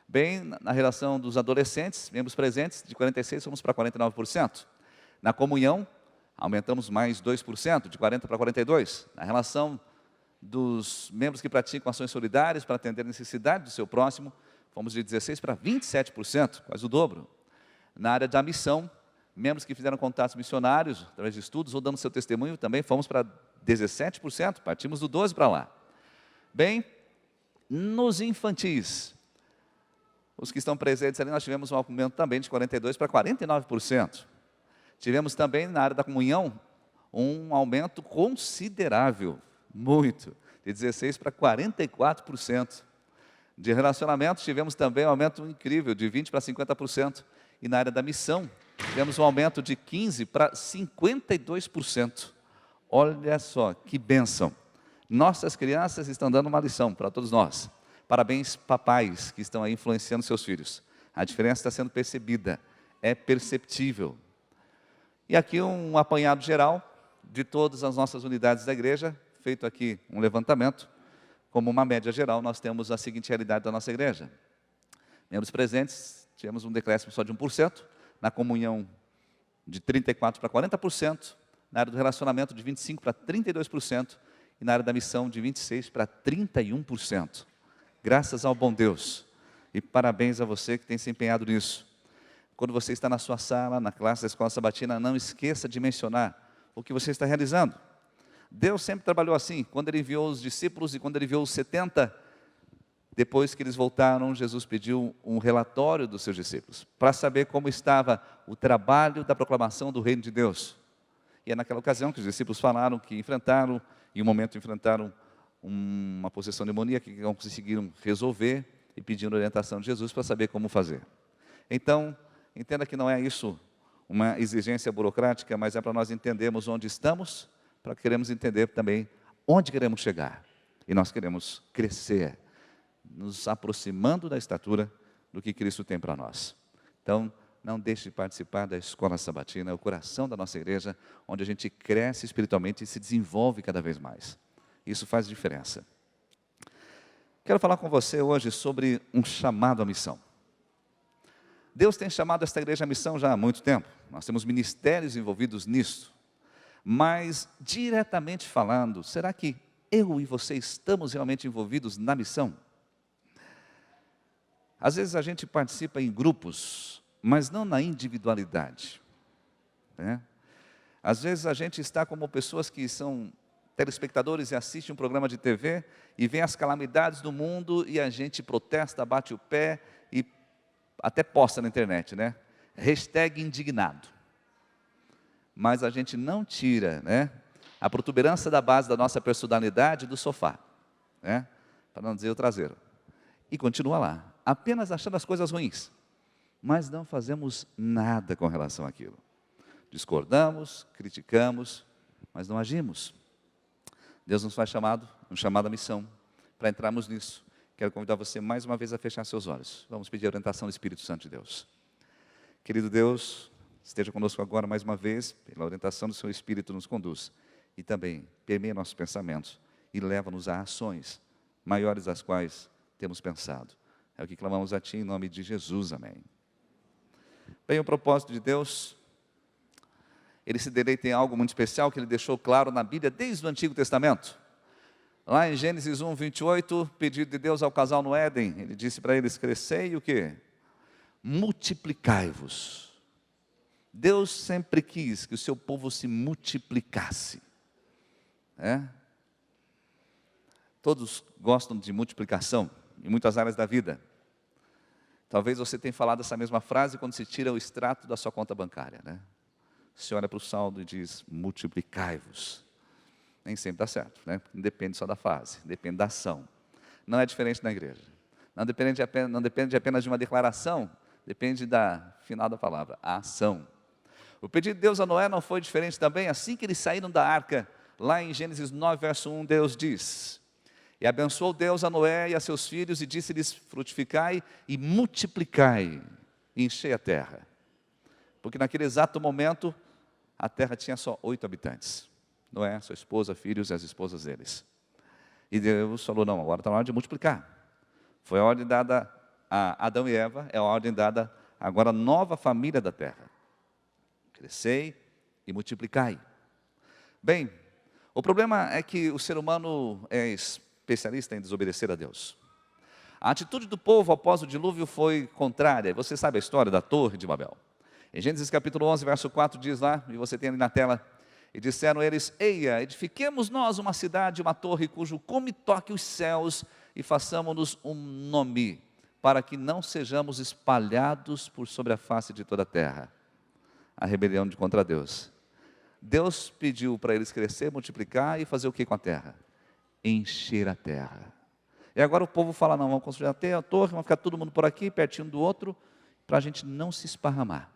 Bem, na relação dos adolescentes, membros presentes, de 46% fomos para 49%. Na comunhão, aumentamos mais 2%, de 40% para 42%. Na relação dos membros que praticam ações solidárias para atender a necessidade do seu próximo, fomos de 16% para 27%, quase o dobro. Na área da missão, membros que fizeram contatos missionários, através de estudos ou dando seu testemunho, também fomos para 17%, partimos do 12% para lá. Bem, nos infantis, os que estão presentes ali, nós tivemos um aumento também de 42% para 49%. Tivemos também na área da comunhão um aumento considerável, muito, de 16% para 44%. De relacionamentos, tivemos também um aumento incrível, de 20% para 50%. E na área da missão, tivemos um aumento de 15% para 52%. Olha só, que bênção. Nossas crianças estão dando uma lição para todos nós. Parabéns, papais, que estão aí influenciando seus filhos. A diferença está sendo percebida, é perceptível. E aqui um apanhado geral de todas as nossas unidades da igreja, feito aqui um levantamento. Como uma média geral, nós temos a seguinte realidade da nossa igreja. Membros presentes, tivemos um decréscimo só de 1%, na comunhão de 34% para 40%, na área do relacionamento de 25% para 32%, e na área da missão de 26% para 31%. Graças ao bom Deus. E parabéns a você que tem se empenhado nisso. Quando você está na sua sala, na classe da escola sabatina, não esqueça de mencionar o que você está realizando. Deus sempre trabalhou assim. Quando Ele enviou os discípulos e quando Ele enviou os 70, depois que eles voltaram, Jesus pediu um relatório dos seus discípulos, para saber como estava o trabalho da proclamação do reino de Deus. E é naquela ocasião que os discípulos falaram que enfrentaram, em um momento enfrentaram uma possessão demoníaca que não conseguiram resolver e pediram orientação de Jesus para saber como fazer. Então, entenda que não é isso uma exigência burocrática, mas é para nós entendermos onde estamos, para queremos entender também onde queremos chegar. E nós queremos crescer, nos aproximando da estatura do que Cristo tem para nós. Então, não deixe de participar da escola sabatina, é o coração da nossa igreja, onde a gente cresce espiritualmente e se desenvolve cada vez mais. Isso faz diferença. Quero falar com você hoje sobre um chamado à missão. Deus tem chamado esta igreja à missão já há muito tempo. Nós temos ministérios envolvidos nisso. Mas, diretamente falando, será que eu e você estamos realmente envolvidos na missão? Às vezes a gente participa em grupos, mas não na individualidade, né? Às vezes a gente está como pessoas que são telespectadores e assistem um programa de TV e vê as calamidades do mundo e a gente protesta, bate o pé e até posta na internet, né? #indignado. Mas a gente não tira, né, a protuberância da base da nossa personalidade do sofá, né? Para não dizer o traseiro. E continua lá, apenas achando as coisas ruins, mas não fazemos nada com relação àquilo. Discordamos, criticamos, mas não agimos. Deus nos faz um chamado à missão. Para entrarmos nisso, quero convidar você mais uma vez a fechar seus olhos. Vamos pedir a orientação do Espírito Santo de Deus. Querido Deus, esteja conosco agora mais uma vez, pela orientação do seu Espírito nos conduz. E também permeia nossos pensamentos e leva-nos a ações maiores das quais temos pensado. É o que clamamos a Ti em nome de Jesus, amém. Bem, o propósito de Deus, Ele se deleita em algo muito especial que Ele deixou claro na Bíblia desde o Antigo Testamento. Lá em Gênesis 1, 28, pedido de Deus ao casal no Éden, Ele disse para eles: crescei e o quê? Multiplicai-vos. Deus sempre quis que o seu povo se multiplicasse. Todos gostam de multiplicação em muitas áreas da vida. Talvez você tenha falado essa mesma frase quando se tira o extrato da sua conta bancária, Você olha para o saldo e diz: multiplicai-vos. Nem sempre dá certo, Não depende só da fase, depende da ação. Não é diferente na igreja. Não depende apenas de uma declaração, depende da final da palavra, a ação. O pedido de Deus a Noé não foi diferente também. Assim que eles saíram da arca, lá em Gênesis 9, verso 1, Deus diz: e abençoou Deus a Noé e a seus filhos, e disse-lhes: frutificai e multiplicai, e enchei a terra. Porque naquele exato momento, a terra tinha só 8 habitantes. Noé, sua esposa, filhos e as esposas deles. E Deus falou: não, agora está na hora de multiplicar. Foi a ordem dada a Adão e Eva, é a ordem dada agora à nova família da terra. Crescei e multiplicai. Bem, o problema é que o ser humano é especialista em desobedecer a Deus. A atitude do povo após o dilúvio foi contrária. Você sabe a história da Torre de Babel. Em Gênesis capítulo 11, verso 4, diz lá, e você tem ali na tela: e disseram eles: eia, edifiquemos nós uma cidade, uma torre, cujo cume toque os céus, e façamos-nos um nome, para que não sejamos espalhados por sobre a face de toda a terra. A rebelião contra Deus. Deus pediu para eles crescer, multiplicar e fazer o que com a terra? Encher a terra. E agora o povo fala: não, vamos construir a torre, vamos ficar todo mundo por aqui, pertinho do outro, para a gente não se esparramar.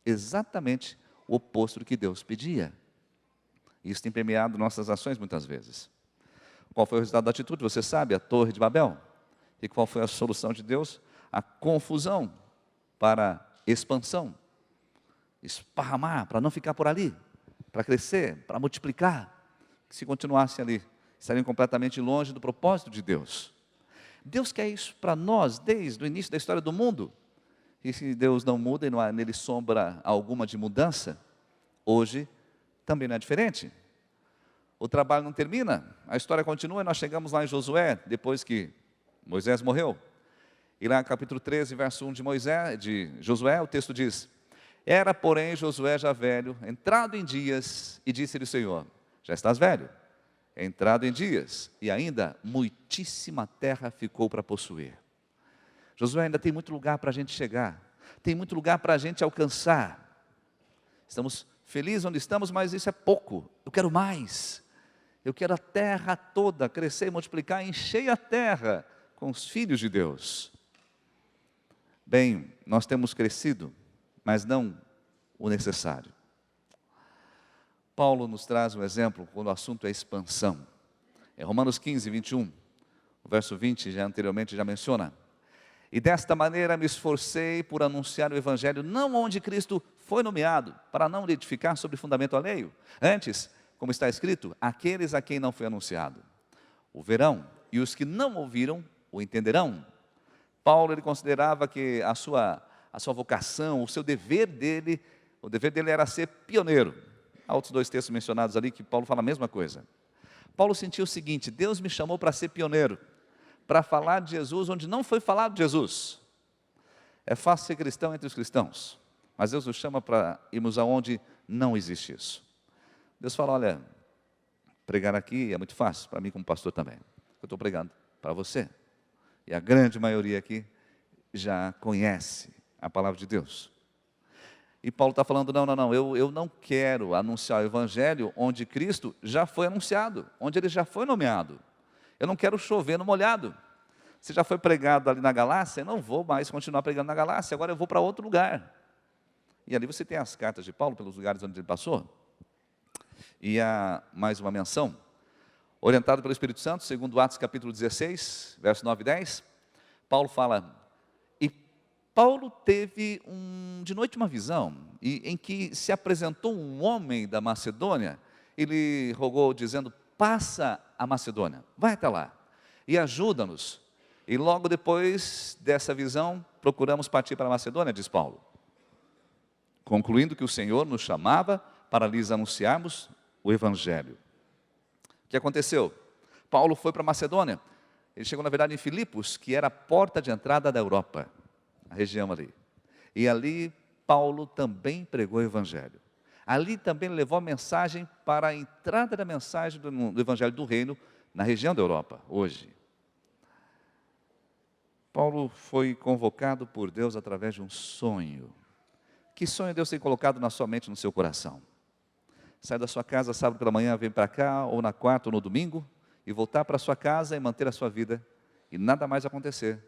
Exatamente o oposto do que Deus pedia. Isso tem permeado nossas ações muitas vezes. Qual foi o resultado da atitude? Você sabe, a Torre de Babel. E qual foi a solução de Deus? A confusão para expansão. Esparramar, para não ficar por ali, para crescer, para multiplicar. Se continuassem ali, estariam completamente longe do propósito de Deus. Deus quer isso para nós desde o início da história do mundo. E se Deus não muda e não há nele sombra alguma de mudança, hoje também não é diferente. O trabalho não termina, a história continua e nós chegamos lá em Josué, depois que Moisés morreu. E lá no capítulo 13, verso 1 de Josué, o texto diz: era, porém, Josué já velho, entrado em dias, e disse-lhe o Senhor: já estás velho, entrado em dias, e ainda muitíssima terra ficou para possuir. Josué, ainda tem muito lugar para a gente chegar, tem muito lugar para a gente alcançar. Estamos felizes onde estamos, mas isso é pouco, eu quero mais. Eu quero a terra toda crescer, multiplicar, encher a terra com os filhos de Deus. Bem, nós temos crescido, mas não o necessário. Paulo nos traz um exemplo quando o assunto é expansão. Em Romanos 15, 21, o verso 20, já anteriormente já menciona: e desta maneira me esforcei por anunciar o Evangelho, não onde Cristo foi nomeado, para não lhe edificar sobre fundamento alheio. Antes, como está escrito, aqueles a quem não foi anunciado o verão, e os que não ouviram o entenderão. Paulo, ele considerava que a sua vocação, o dever dele era ser pioneiro. Há outros 2 textos mencionados ali que Paulo fala a mesma coisa. Paulo sentiu o seguinte: Deus me chamou para ser pioneiro, para falar de Jesus onde não foi falado de Jesus. É fácil ser cristão entre os cristãos, mas Deus nos chama para irmos aonde não existe isso. Deus fala: olha, pregar aqui é muito fácil, para mim como pastor também. Eu estou pregando para você. E a grande maioria aqui já conhece a palavra de Deus. E Paulo está falando: eu não quero anunciar o Evangelho onde Cristo já foi anunciado, onde Ele já foi nomeado. Eu não quero chover no molhado. Se já foi pregado ali na Galácia, eu não vou mais continuar pregando na Galácia, agora eu vou para outro lugar. E ali você tem as cartas de Paulo pelos lugares onde ele passou. E há mais uma menção, orientado pelo Espírito Santo, segundo Atos capítulo 16, verso 9 e 10, Paulo fala, e Paulo teve de noite uma visão, em que se apresentou um homem da Macedônia, ele rogou dizendo, passa a Macedônia, vai até lá e ajuda-nos. E logo depois dessa visão, procuramos partir para a Macedônia, diz Paulo, concluindo que o Senhor nos chamava para lhes anunciarmos o Evangelho. O que aconteceu? Paulo foi para a Macedônia, ele chegou na verdade em Filipos, que era a porta de entrada da Europa, a região ali. E ali Paulo também pregou o Evangelho. Ali também levou a mensagem para a entrada da mensagem do Evangelho do Reino na região da Europa, hoje. Paulo foi convocado por Deus através de um sonho. Que sonho Deus tem colocado na sua mente, no seu coração? Sai da sua casa sábado pela manhã, vem para cá, ou na quarta ou no domingo, e voltar para a sua casa e manter a sua vida, e nada mais acontecer.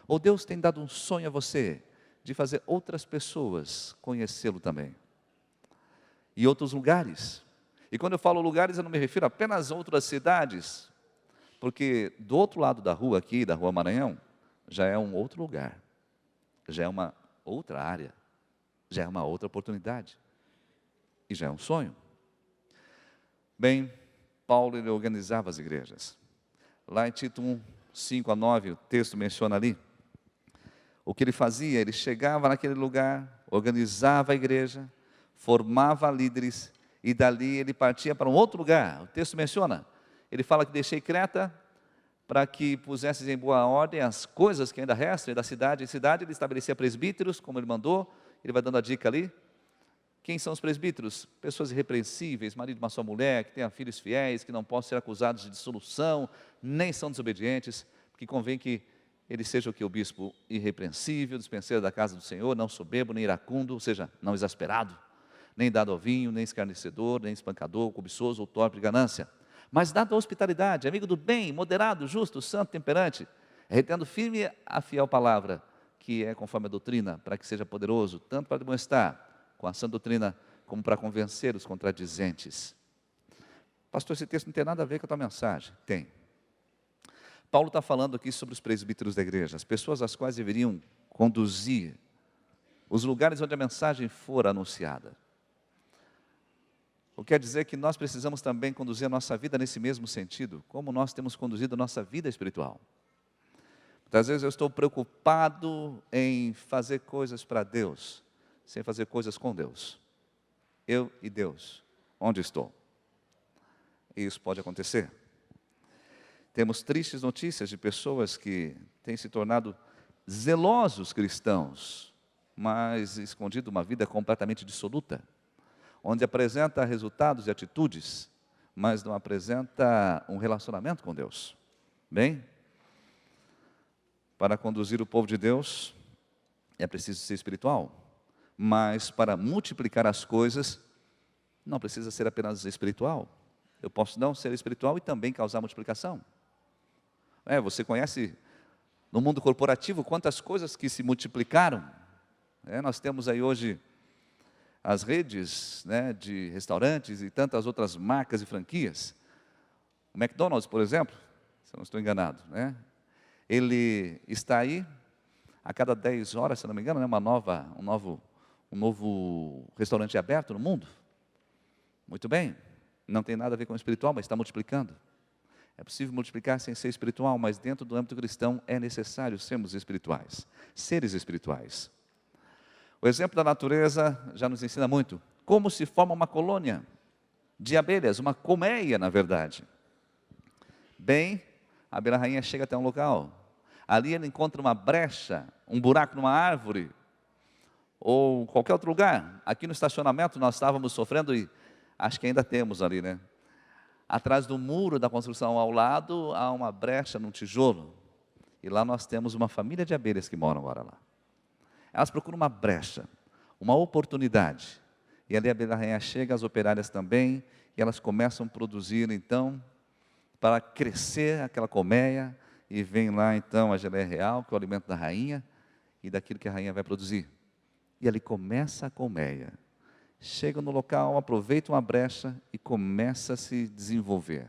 Ou Deus tem dado um sonho a você, de fazer outras pessoas conhecê-lo também. E outros lugares. E quando eu falo lugares, eu não me refiro apenas a outras cidades, porque do outro lado da rua aqui, da Rua Maranhão, já é um outro lugar, já é uma outra área, já é uma outra oportunidade, e já é um sonho. Bem, Paulo ele organizava as igrejas. Lá em Tito 1, 5 a 9, o texto menciona ali, o que ele fazia, ele chegava naquele lugar, organizava a igreja, formava líderes, e dali ele partia para um outro lugar. O texto menciona, ele fala que deixei Creta, para que pusesses em boa ordem as coisas que ainda restam, e da cidade em cidade ele estabelecia presbíteros, como ele mandou, ele vai dando a dica ali. Quem são os presbíteros? Pessoas irrepreensíveis, marido de uma só mulher, que tenham filhos fiéis, que não possam ser acusados de dissolução, nem são desobedientes, porque convém que ele seja o que? O bispo irrepreensível, dispenseiro da casa do Senhor, não soberbo, nem iracundo, ou seja, não exasperado, nem dado ao vinho, nem escarnecedor, nem espancador, cobiçoso ou torpe de ganância, mas dado a hospitalidade, amigo do bem, moderado, justo, santo, temperante, retendo firme a fiel palavra, que é conforme a doutrina, para que seja poderoso, tanto para demonstrar com a sã doutrina, como para convencer os contradizentes. Pastor, esse texto não tem nada a ver com a tua mensagem. Tem. Paulo está falando aqui sobre os presbíteros da igreja, as pessoas às quais deveriam conduzir os lugares onde a mensagem for anunciada. O que quer dizer que nós precisamos também conduzir a nossa vida nesse mesmo sentido, como nós temos conduzido a nossa vida espiritual. Muitas vezes eu estou preocupado em fazer coisas para Deus, sem fazer coisas com Deus. Eu e Deus, onde estou? E isso pode acontecer. Temos tristes notícias de pessoas que têm se tornado zelosos cristãos, mas escondido uma vida completamente dissoluta, onde apresenta resultados e atitudes, mas não apresenta um relacionamento com Deus. Bem, para conduzir o povo de Deus, é preciso ser espiritual, mas para multiplicar as coisas, não precisa ser apenas espiritual. Eu posso não ser espiritual e também causar multiplicação. Você conhece no mundo corporativo quantas coisas que se multiplicaram. Nós temos aí hoje as redes de restaurantes e tantas outras marcas e franquias. O McDonald's, por exemplo, se eu não estou enganado, ele está aí a cada 10 horas, se não me engano, um novo restaurante aberto no mundo. Muito bem, não tem nada a ver com o espiritual, mas está multiplicando. É possível multiplicar sem ser espiritual, mas dentro do âmbito cristão é necessário sermos espirituais, seres espirituais. O exemplo da natureza já nos ensina muito. Como se forma uma colônia de abelhas, uma colmeia, na verdade. Bem, a abelha rainha chega até um local. Ali ela encontra uma brecha, um buraco numa árvore, ou qualquer outro lugar. Aqui no estacionamento nós estávamos sofrendo, e acho que ainda temos ali, Atrás do muro da construção ao lado, há uma brecha num tijolo. E lá nós temos uma família de abelhas que moram agora lá. Elas procuram uma brecha, uma oportunidade. E ali a abelha rainha chega, as operárias também, e elas começam a produzir, então, para crescer aquela colmeia, e vem lá, então, a geleia real, que é o alimento da rainha, e daquilo que a rainha vai produzir. E ali começa a colmeia. chegam no local, aproveitam a brecha e começa a se desenvolver.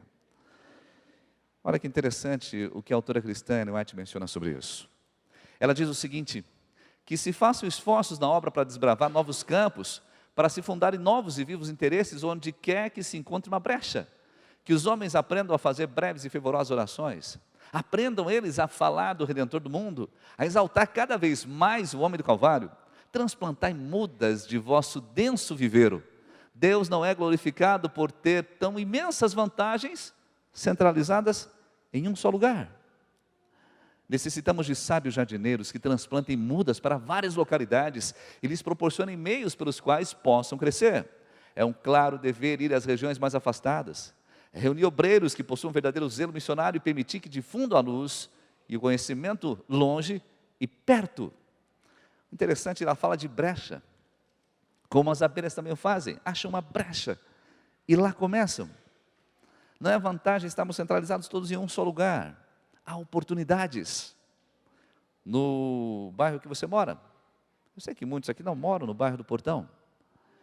Olha que interessante o que a autora cristã Ellen White menciona sobre isso. Ela diz o seguinte, que se façam esforços na obra para desbravar novos campos, para se fundarem novos e vivos interesses onde quer que se encontre uma brecha, que os homens aprendam a fazer breves e fervorosas orações, aprendam eles a falar do Redentor do mundo, a exaltar cada vez mais o homem do Calvário, transplantai mudas de vosso denso viveiro. Deus não é glorificado por ter tão imensas vantagens centralizadas em um só lugar. Necessitamos de sábios jardineiros que transplantem mudas para várias localidades e lhes proporcionem meios pelos quais possam crescer. É um claro dever ir às regiões mais afastadas, reunir obreiros que possuam um verdadeiro zelo missionário e permitir que difundam a luz e o conhecimento longe e perto. Interessante, ela fala de brecha, como as abelhas também o fazem, acham uma brecha e lá começam. Não é vantagem estarmos centralizados todos em um só lugar. Há oportunidades no bairro que você mora. Eu sei que muitos aqui não moram no bairro do Portão,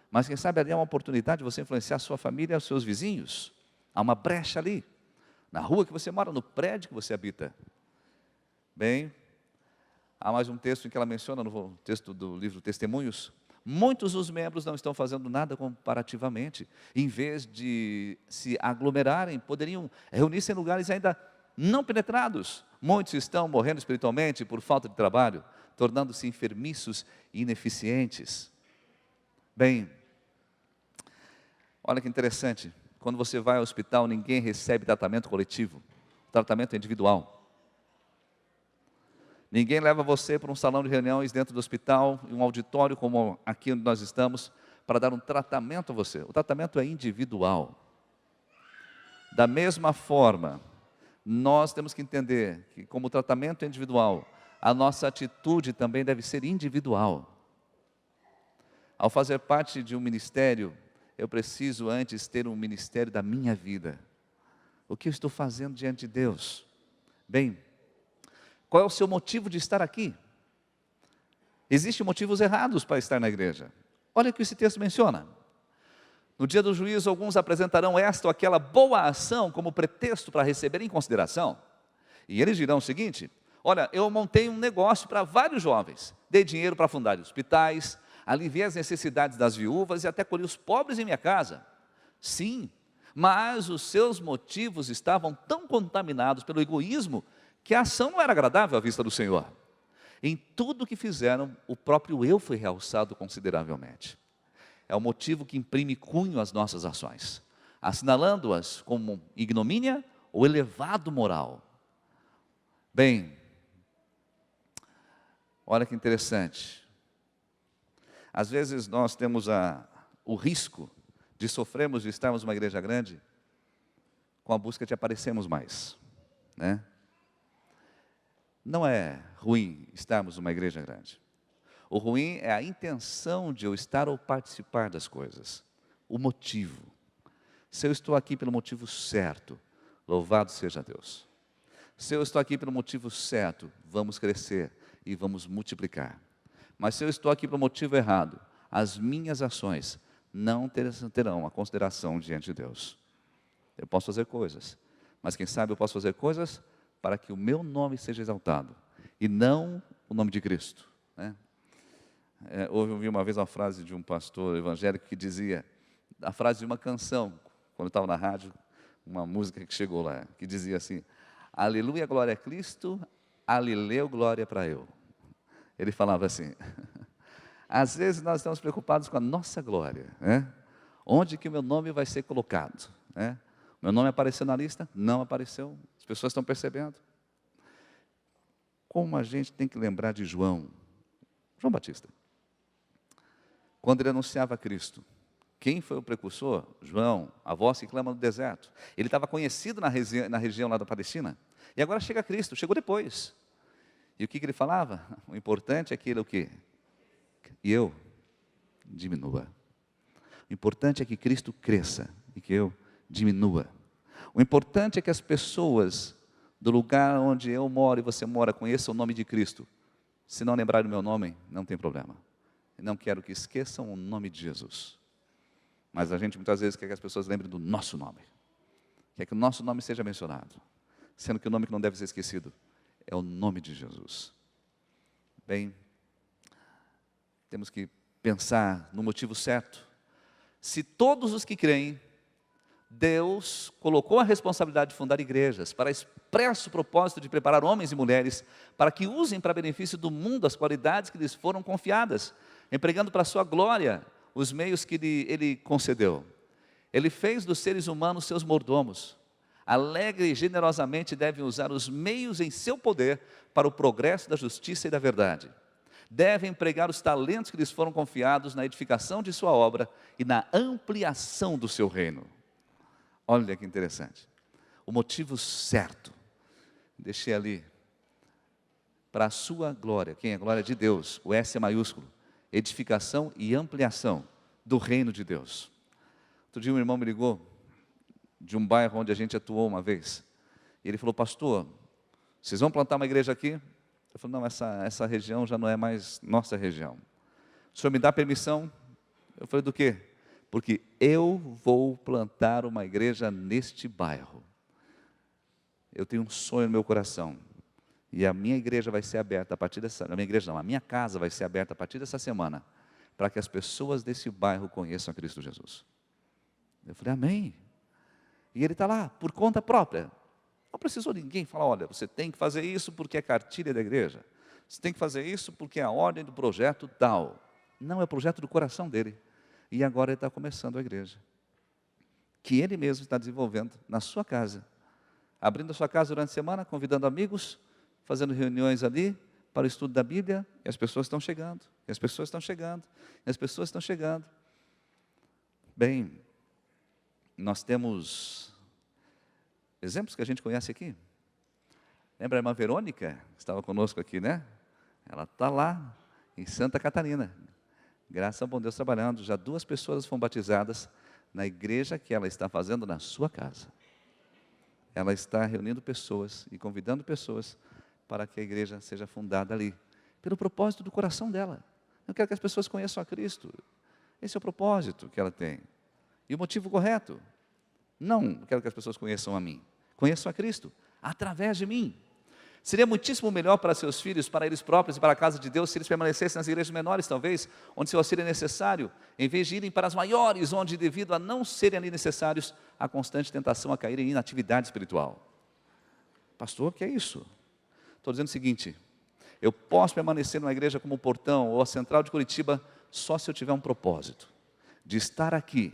mas quem sabe ali é uma oportunidade de você influenciar a sua família e os seus vizinhos. Há uma brecha ali, na rua que você mora, no prédio que você habita. Bem, há mais um texto em que ela menciona, no texto do livro Testemunhos, muitos dos membros não estão fazendo nada comparativamente. Em vez de se aglomerarem, poderiam reunir-se em lugares ainda não penetrados. Muitos estão morrendo espiritualmente por falta de trabalho, tornando-se enfermiços e ineficientes. Bem, olha que interessante. Quando você vai ao hospital, ninguém recebe tratamento coletivo. O tratamento é individual. Ninguém leva você para um salão de reuniões dentro do hospital, em um auditório como aqui onde nós estamos, para dar um tratamento a você. O tratamento é individual. Da mesma forma, nós temos que entender que, como o tratamento é individual, a nossa atitude também deve ser individual. Ao fazer parte de um ministério, eu preciso antes ter um ministério da minha vida. O que eu estou fazendo diante de Deus? Bem, qual é o seu motivo de estar aqui? Existem motivos errados para estar na igreja. Olha o que esse texto menciona. No dia do juízo, alguns apresentarão esta ou aquela boa ação como pretexto para receber em consideração. E eles dirão o seguinte: olha, eu montei um negócio para vários jovens, dei dinheiro para fundar hospitais, aliviei as necessidades das viúvas e até colhi os pobres em minha casa. Sim, mas os seus motivos estavam tão contaminados pelo egoísmo que a ação não era agradável à vista do Senhor. Em tudo o que fizeram, o próprio eu foi realçado consideravelmente. É o motivo que imprime cunho às nossas ações, assinalando-as como ignomínia ou elevado moral. Bem, olha que interessante. Às vezes nós temos o risco de sofrermos de estarmos numa igreja grande com a busca de aparecermos mais, né? Não é ruim estarmos numa igreja grande. O ruim é a intenção de eu estar ou participar das coisas. O motivo. Se eu estou aqui pelo motivo certo, louvado seja Deus. Se eu estou aqui pelo motivo certo, vamos crescer e vamos multiplicar. Mas se eu estou aqui pelo motivo errado, as minhas ações não terão a consideração diante de Deus. Eu posso fazer coisas, mas quem sabe eu posso fazer coisas para que o meu nome seja exaltado, e não o nome de Cristo, né? Eu ouvi uma vez uma frase de um pastor evangélico que dizia, a frase de uma canção, quando eu estava na rádio, uma música que chegou lá, que dizia assim: aleluia, glória a Cristo, alileu, glória para eu. Ele falava assim, às vezes nós estamos preocupados com a nossa glória, né? Onde que o meu nome vai ser colocado, né? Meu nome apareceu na lista? Não apareceu. As pessoas estão percebendo. Como a gente tem que lembrar de João Batista. Quando ele anunciava Cristo, quem foi o precursor? João, a voz que clama no deserto. Ele estava conhecido na região lá da Palestina. E agora chega Cristo, chegou depois. E o que ele falava? O importante é que ele o quê? E eu diminua. O importante é que Cristo cresça e que eu diminua. O importante é que as pessoas do lugar onde eu moro e você mora conheçam o nome de Cristo. Se não lembrarem do meu nome, não tem problema. Eu não quero que esqueçam o nome de Jesus. Mas a gente muitas vezes quer que as pessoas lembrem do nosso nome. Quer que o nosso nome seja mencionado. Sendo que o nome que não deve ser esquecido é o nome de Jesus. Bem, temos que pensar no motivo certo. Se todos os que creem, Deus colocou a responsabilidade de fundar igrejas para expresso propósito de preparar homens e mulheres para que usem para benefício do mundo as qualidades que lhes foram confiadas, empregando para a sua glória os meios que Ele concedeu. Ele fez dos seres humanos seus mordomos. Alegre e generosamente devem usar os meios em seu poder para o progresso da justiça e da verdade. Devem empregar os talentos que lhes foram confiados na edificação de sua obra e na ampliação do seu reino. Olha que interessante. O motivo certo, deixei ali, para a sua glória. Quem é a glória de Deus? O S é maiúsculo. Edificação e ampliação do reino de Deus. Outro dia um irmão me ligou de um bairro onde a gente atuou uma vez. E ele falou: pastor, vocês vão plantar uma igreja aqui? Eu falei: não, essa região já não é mais nossa região. O senhor me dá permissão? Eu falei: do quê? Porque eu vou plantar uma igreja neste bairro. Eu tenho um sonho no meu coração. E a minha igreja vai ser aberta a partir dessa... A minha igreja não, a minha casa vai ser aberta a partir dessa semana, para que as pessoas desse bairro conheçam a Cristo Jesus. Eu falei: amém. E ele está lá, por conta própria. Não precisou ninguém falar: olha, você tem que fazer isso porque é cartilha da igreja. Você tem que fazer isso porque é a ordem do projeto tal. Não, é o projeto do coração dele. E agora ele está começando a igreja, que ele mesmo está desenvolvendo na sua casa. Abrindo a sua casa durante a semana, convidando amigos, fazendo reuniões ali para o estudo da Bíblia, e as pessoas estão chegando, e as pessoas estão chegando, e as pessoas estão chegando. Bem, nós temos exemplos que a gente conhece aqui. Lembra a irmã Verônica, que estava conosco aqui, né? Ela está lá, em Santa Catarina. Graças ao bom Deus trabalhando. Já 2 pessoas foram batizadas na igreja que ela está fazendo na sua casa. Ela está reunindo pessoas e convidando pessoas para que a igreja seja fundada ali, pelo propósito do coração dela. Eu quero que as pessoas conheçam a Cristo. Esse é o propósito que ela tem. E o motivo correto. Não quero que as pessoas conheçam a mim. Conheçam a Cristo através de mim. Seria muitíssimo melhor para seus filhos, para eles próprios e para a casa de Deus, se eles permanecessem nas igrejas menores, talvez, onde seu auxílio é necessário, em vez de irem para as maiores, onde, devido a não serem ali necessários, há constante tentação a cair em inatividade espiritual. Pastor, o que é isso? Estou dizendo o seguinte: eu posso permanecer numa igreja como o Portão ou a Central de Curitiba só se eu tiver um propósito de estar aqui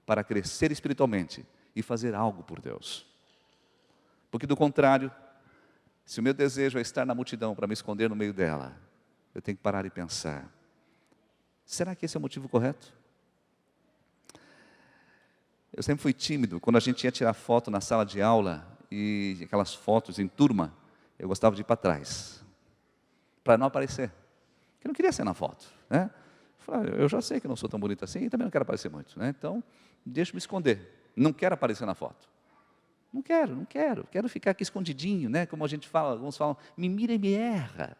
para crescer espiritualmente e fazer algo por Deus. Porque do contrário, se o meu desejo é estar na multidão para me esconder no meio dela, eu tenho que parar e pensar: será que esse é o motivo correto? Eu sempre fui tímido. Quando a gente ia tirar foto na sala de aula, e aquelas fotos em turma, eu gostava de ir para trás, para não aparecer. Porque eu não queria ser na foto, né? Eu já sei que eu não sou tão bonito assim, e também não quero aparecer muito, né? Então, deixa eu me esconder. Não quero aparecer na foto. Não quero. Quero ficar aqui escondidinho, né? Como a gente fala, alguns falam: me mira e me erra.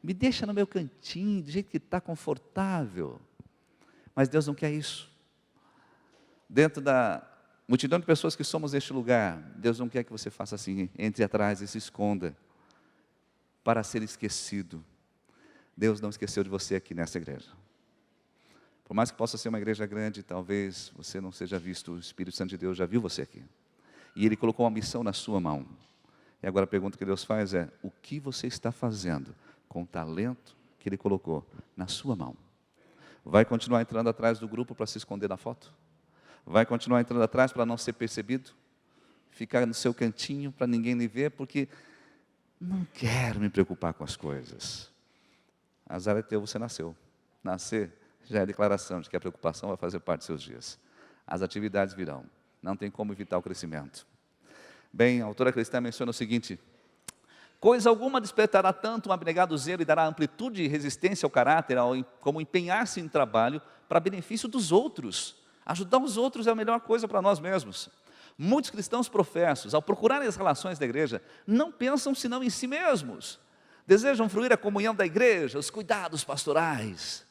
Me deixa no meu cantinho, do jeito que está confortável. Mas Deus não quer isso. Dentro da multidão de pessoas que somos neste lugar, Deus não quer que você faça assim, entre atrás e se esconda, para ser esquecido. Deus não esqueceu de você aqui nessa igreja. Por mais que possa ser uma igreja grande, talvez você não seja visto, o Espírito Santo de Deus já viu você aqui. E Ele colocou uma missão na sua mão. E agora a pergunta que Deus faz é: o que você está fazendo com o talento que Ele colocou na sua mão? Vai continuar entrando atrás do grupo para se esconder na foto? Vai continuar entrando atrás para não ser percebido? Ficar no seu cantinho para ninguém lhe ver? Porque não quero me preocupar com as coisas. Azar é teu, você nasceu. Nascer já é declaração de que a preocupação vai fazer parte dos seus dias. As atividades virão. Não tem como evitar o crescimento. Bem, a autora cristã menciona o seguinte: coisa alguma despertará tanto um abnegado zelo e dará amplitude e resistência ao caráter, como empenhar-se em trabalho para benefício dos outros. Ajudar os outros é a melhor coisa para nós mesmos. Muitos cristãos professos, ao procurarem as relações da igreja, não pensam senão em si mesmos. Desejam fruir a comunhão da igreja, os cuidados pastorais.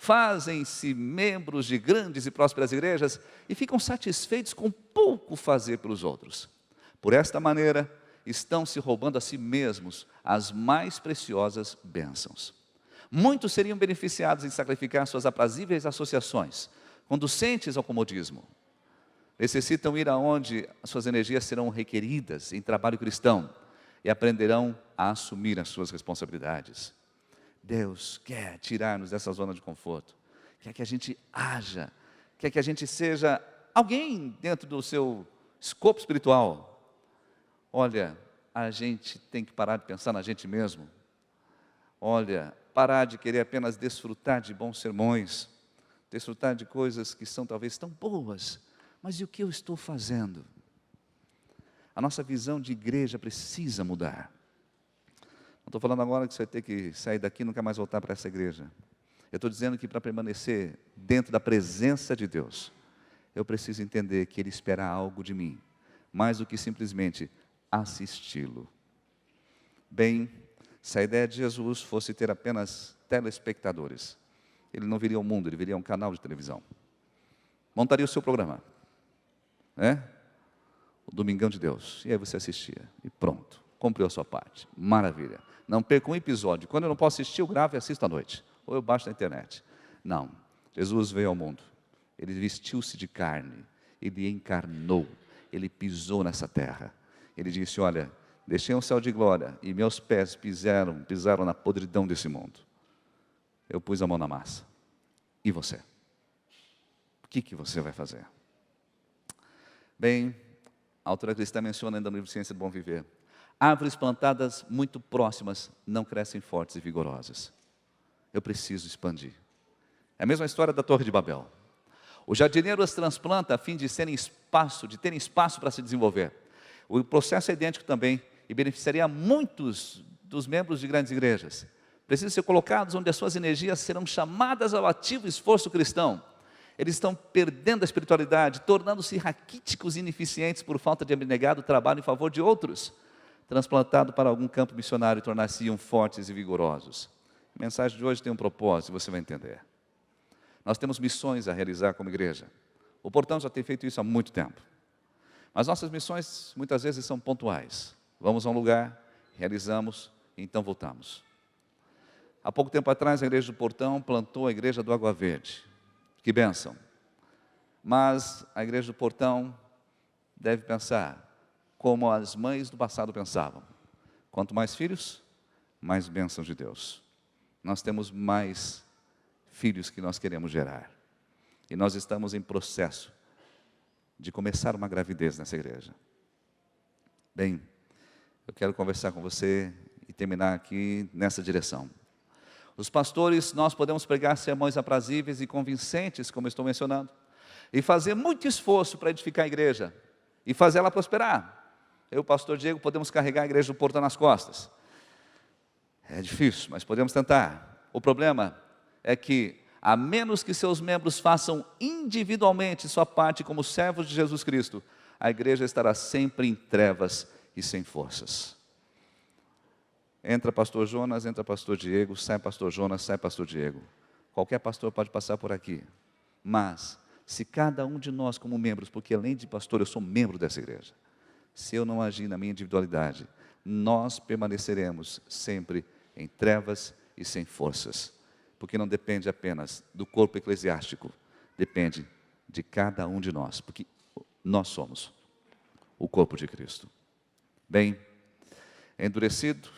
fazem-se membros de grandes e prósperas igrejas e ficam satisfeitos com pouco fazer pelos outros. Por esta maneira, estão se roubando a si mesmos as mais preciosas bênçãos. Muitos seriam beneficiados em sacrificar suas aprazíveis associações, conducentes ao comodismo. Necessitam ir aonde suas energias serão requeridas em trabalho cristão e aprenderão a assumir as suas responsabilidades. Deus quer tirar-nos dessa zona de conforto, quer que a gente haja, quer que a gente seja alguém dentro do seu escopo espiritual. Olha, a gente tem que parar de pensar na gente mesmo. Olha, parar de querer apenas desfrutar de bons sermões, desfrutar de coisas que são talvez tão boas, mas e o que eu estou fazendo? A nossa visão de igreja precisa mudar. Não estou falando agora que você vai ter que sair daqui e nunca mais voltar para essa igreja. Eu estou dizendo que para permanecer dentro da presença de Deus, eu preciso entender que Ele espera algo de mim, mais do que simplesmente assisti-lo. Bem, se a ideia de Jesus fosse ter apenas telespectadores, Ele não viria ao mundo, Ele viria a um canal de televisão. Montaria o seu programa, o Domingão de Deus, e aí você assistia, e pronto, cumpriu a sua parte, maravilha. Não perca um episódio, quando eu não posso assistir, eu gravo e assisto à noite, ou eu baixo na internet. Não, Jesus veio ao mundo, Ele vestiu-se de carne, Ele encarnou, Ele pisou nessa terra. Ele disse, olha, deixei um céu de glória e meus pés pisaram na podridão desse mundo. Eu pus a mão na massa. E você? O que você vai fazer? Bem, a autora cristã menciona ainda no livro Ciência do Bom Viver. Árvores plantadas muito próximas não crescem fortes e vigorosas. Eu preciso expandir. É a mesma história da Torre de Babel. O jardineiro as transplanta a fim de terem espaço para se desenvolver. O processo é idêntico também e beneficiaria muitos dos membros de grandes igrejas. Precisam ser colocados onde as suas energias serão chamadas ao ativo esforço cristão. Eles estão perdendo a espiritualidade, tornando-se raquíticos e ineficientes por falta de abnegado trabalho em favor de outros. Transplantado para algum campo missionário, tornar-se-iam fortes e vigorosos. A mensagem de hoje tem um propósito, você vai entender. Nós temos missões a realizar como igreja. O Portão já tem feito isso há muito tempo. Mas nossas missões muitas vezes são pontuais. Vamos a um lugar, realizamos e então voltamos. Há pouco tempo atrás, a igreja do Portão plantou a igreja do Água Verde. Que bênção! Mas a igreja do Portão deve pensar como as mães do passado pensavam. Quanto mais filhos, mais bênçãos de Deus. Nós temos mais filhos que nós queremos gerar. E nós estamos em processo de começar uma gravidez nessa igreja. Bem, eu quero conversar com você e terminar aqui nessa direção. Os pastores, nós podemos pregar sermões aprazíveis e convincentes, como eu estou mencionando, e fazer muito esforço para edificar a igreja e fazer ela prosperar. Eu, pastor Diego, podemos carregar a igreja do Portão nas costas. É difícil, mas podemos tentar. O problema é que, a menos que seus membros façam individualmente sua parte como servos de Jesus Cristo, a igreja estará sempre em trevas e sem forças. Entra pastor Jonas, entra pastor Diego, sai pastor Jonas, sai pastor Diego. Qualquer pastor pode passar por aqui. Mas, se cada um de nós como membros, porque além de pastor eu sou membro dessa igreja, se eu não agir na minha individualidade, nós permaneceremos sempre em trevas e sem forças. Porque não depende apenas do corpo eclesiástico, depende de cada um de nós, porque nós somos o corpo de Cristo. Bem, endurecido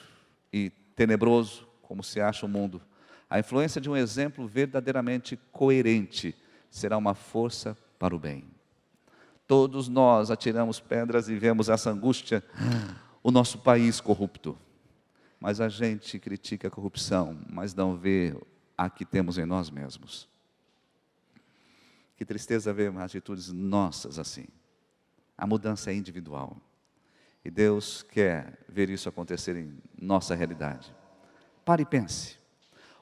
e tenebroso, como se acha o mundo, a influência de um exemplo verdadeiramente coerente será uma força para o bem. Todos nós atiramos pedras e vemos essa angústia, o nosso país corrupto. Mas a gente critica a corrupção, mas não vê a que temos em nós mesmos. Que tristeza ver atitudes nossas assim. A mudança é individual. E Deus quer ver isso acontecer em nossa realidade. Pare e pense.